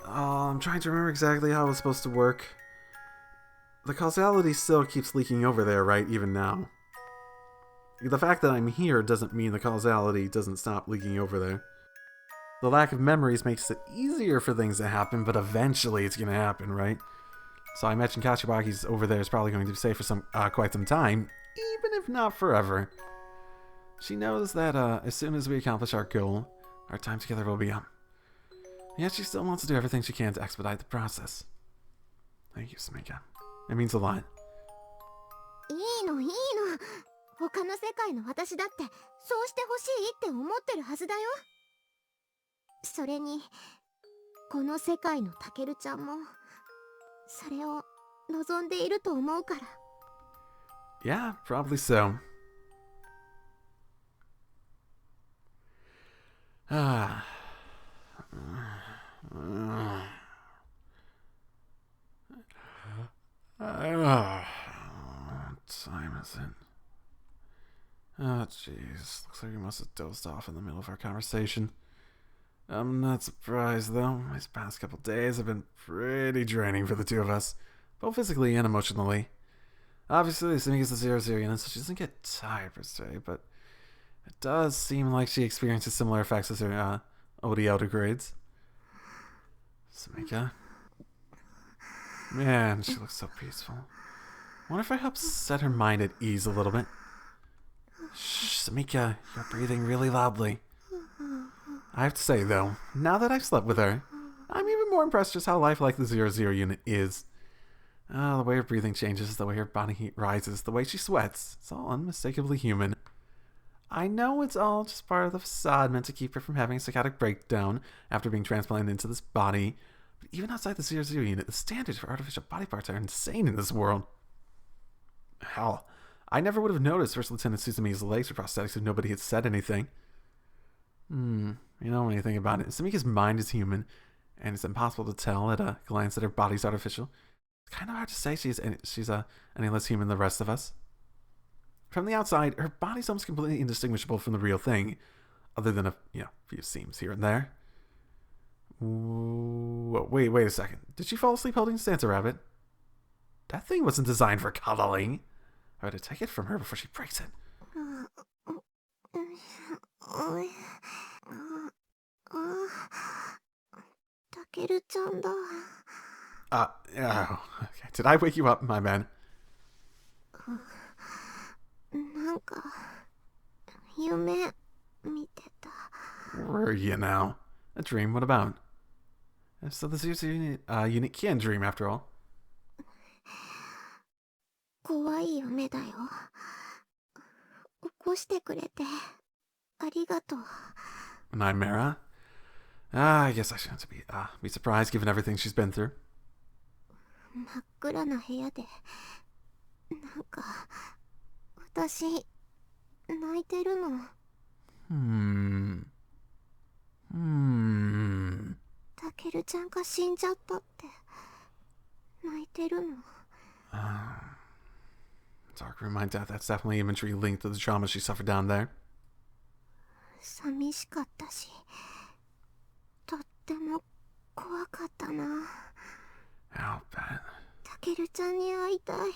I'm trying to remember exactly how it's supposed to work. The causality still keeps leaking over there, right, even now. The fact that I'm here doesn't mean the causality doesn't stop leaking over there. The lack of memories makes it easier for things to happen, but eventually it's going to happen, right? So I imagine Kashiwaki's over there is probably going to be safe for quite some time, even if not forever. She knows that as soon as we accomplish our goal, our time together will be up. Yet she still wants to do everything she can to expedite the process. Thank you, Samika. It means a lot. いいのいいの。他の世界の私だってそうしてほしいって思ってるはずだよ。それにこの世界のタケルちゃんもそれを望んでいると思うから。Yeah, probably so. Ah. What time is it? Oh, jeez. Looks like we must have dozed off in the middle of our conversation. I'm not surprised, though. These past couple days have been pretty draining for the two of us, both physically and emotionally. Obviously, Samika's the 0-0 unit, so she doesn't get tired per se, but it does seem like she experiences similar effects as her ODL degrades. Samika. Man, she looks so peaceful. I wonder if I help set her mind at ease a little bit. Shh, Samika, you're breathing really loudly. I have to say, though, now that I've slept with her, I'm even more impressed just how lifelike the 0-0 unit is. The way her breathing changes, the way her body heat rises, the way she sweats, it's all unmistakably human. I know it's all just part of the facade meant to keep her from having a psychotic breakdown after being transplanted into this body, but even outside the 0-0 unit, the standards for artificial body parts are insane in this world. Hell, I never would have noticed First Lieutenant Suzumi's legs were prosthetics if nobody had said anything. You know, when you think about it, Samika's mind is human, and it's impossible to tell at a glance that her body's artificial. It's kind of hard to say she's any less human than the rest of us. From the outside, her body's almost completely indistinguishable from the real thing, other than a few seams here and there. Wait a second. Did she fall asleep holding Santa Rabbit? That thing wasn't designed for cuddling. I better take it from her before she breaks it. Takeru-chan da. Okay. Did I wake you up, my man? なんか夢見てた。 Were you now? A dream? What about? So this is unit can dream after all. 怖い夢だよ。起こしてくれてありがとう。 Nightmare? I guess I shouldn't be surprised given everything she's been through. 真っ暗な部屋でなんか私泣いてるの。タケルちゃんが死んじゃったって泣いてるの。Dark room, my death. That's definitely imagery linked to the trauma she suffered down there. 寂しかったし、とっても怖かったな。I'll bet. タケルちゃんに会いたい。会い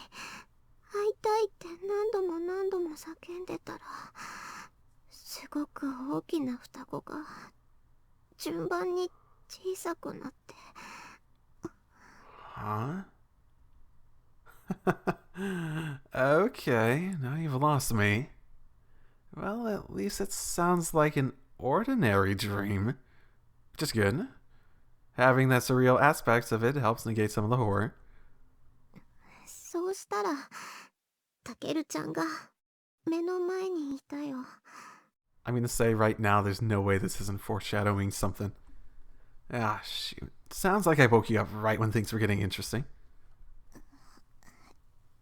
たいって何度も何度も叫んでたら、すごく大きな双子が順番に小さくなって。Huh? Okay, now you've lost me. Well, at least it sounds like an ordinary dream. Which is good. Having that surreal aspects of it helps negate some of the horror. そうしたら、タケルちゃんが目の前にいたよ。I'm gonna say right now there's no way this isn't foreshadowing something. Ah, shoot. Sounds like I woke you up right when things were getting interesting.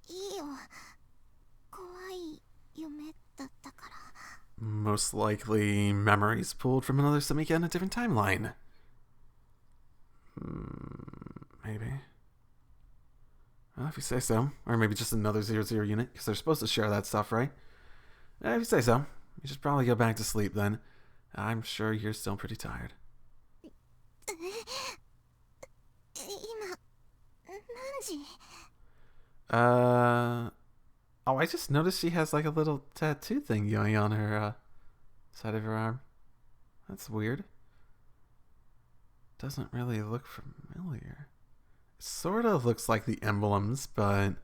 いいよ。怖い夢だったから。Most likely memories pulled from another Samika in a different timeline. Maybe. Well, if you say so. Or maybe just another 0-0 unit, because they're supposed to share that stuff, right? If you say so. You should probably go back to sleep then. I'm sure you're still pretty tired. 今、何時？ Oh, I just noticed she has like a little tattoo thing going on her side of her arm. That's weird. Doesn't really look familiar. Sort of looks like the emblems, but...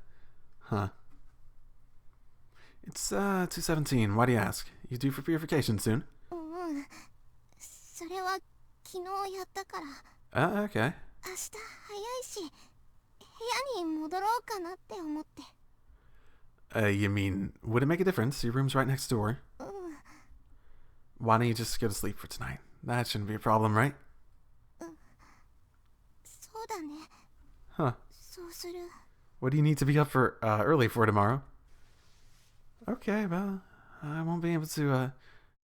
Huh. It's, 2:17. Why do you ask? You due for purification soon? うん。それは昨日やったから。Okay. 明日早いし、部屋に戻ろうかなって思って。You mean, would it make a difference? Your room's right next door. うん。Why don't you just go to sleep for tonight? That shouldn't be a problem, right? そうだね。Huh. そうする。What do you need to be up for early for tomorrow? Okay, well, I won't be able to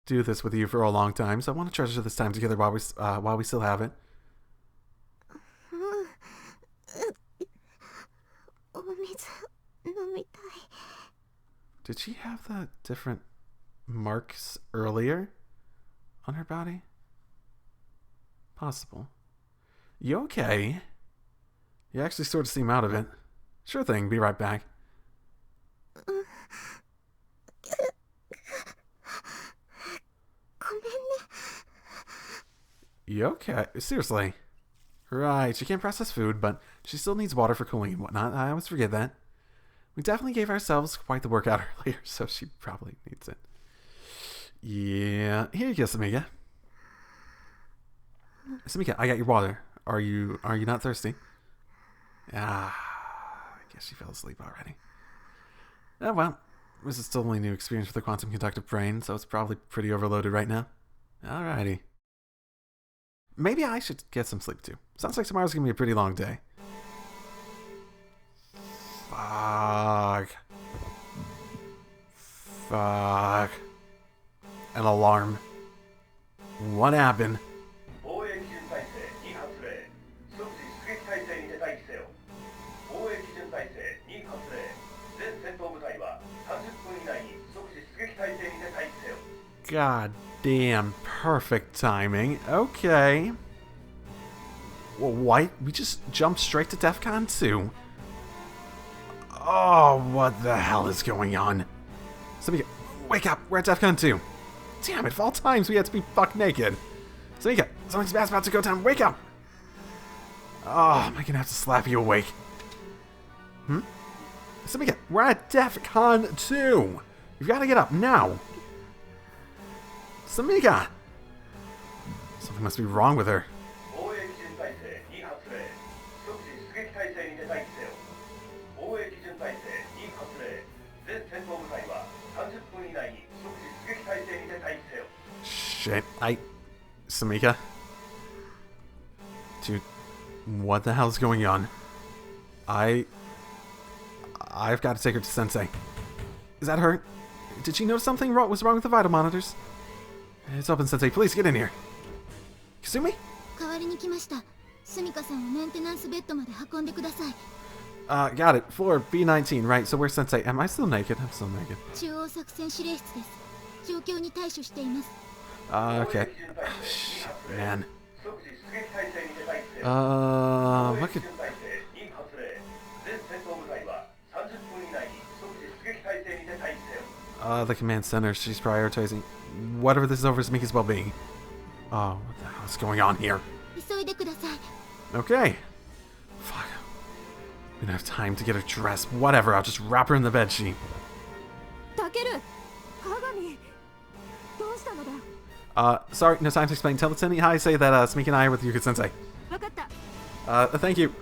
do this with you for a long time, so I want to treasure this time together while we still have it. お水飲みたい。Did she have the different marks earlier on her body? Possible. You okay? You actually sort of seem out of it. Sure thing, be right back. You okay? Seriously? Right, she can't process food, but she still needs water for cooling and whatnot. I always forget that. We definitely gave ourselves quite the workout earlier, so she probably needs it. Yeah, here you go, Samika. Samika, I got your water. Are you not thirsty? I guess she fell asleep already. Oh well, this is still only a new experience with a quantum conductive brain, so it's probably pretty overloaded right now. Alrighty. Maybe I should get some sleep too. Sounds like tomorrow's gonna be a pretty long day. Fuck. An alarm. What happened? God damn, perfect timing. Okay. Well, what? We just jumped straight to DEFCON 2. Oh, what the hell is going on? Samika, wake up! We're at DEFCON 2. Damn it, of all times we had to be buck naked. Samika, something's bad's about to go down. Wake up! Oh, am I gonna have to slap you awake? Samika, we're at DEFCON 2. You've got to get up now. Samika! Something must be wrong with her. Shit, Samika? Dude, what the hell's going on? I've got to take her to Sensei. Is that her? Did she notice something was wrong with the vital monitors? It's open, Sensei. Please get in here. Kasumi? 代わりに来ました。スミカさんをメンテナンスベッドまで運んでください。Got it. Floor B19, right? So where's Sensei? Am I still naked? I'm still naked. 中央作戦司令室です。状況に対処しています。Okay. Shit, man. Look at... the command center, she's prioritizing whatever this is over Samika's well-being. Oh, what the hell is going on here? 急いでください。 Okay. Fuck. We don't have time to get her dressed. Whatever, I'll just wrap her in the bedsheet. タケル、鏡、どうしたのだ? Sorry, no time to explain. Tell Lieutenant Hi, say that Samika and I are with Yuka Sensei. わかった。Thank you.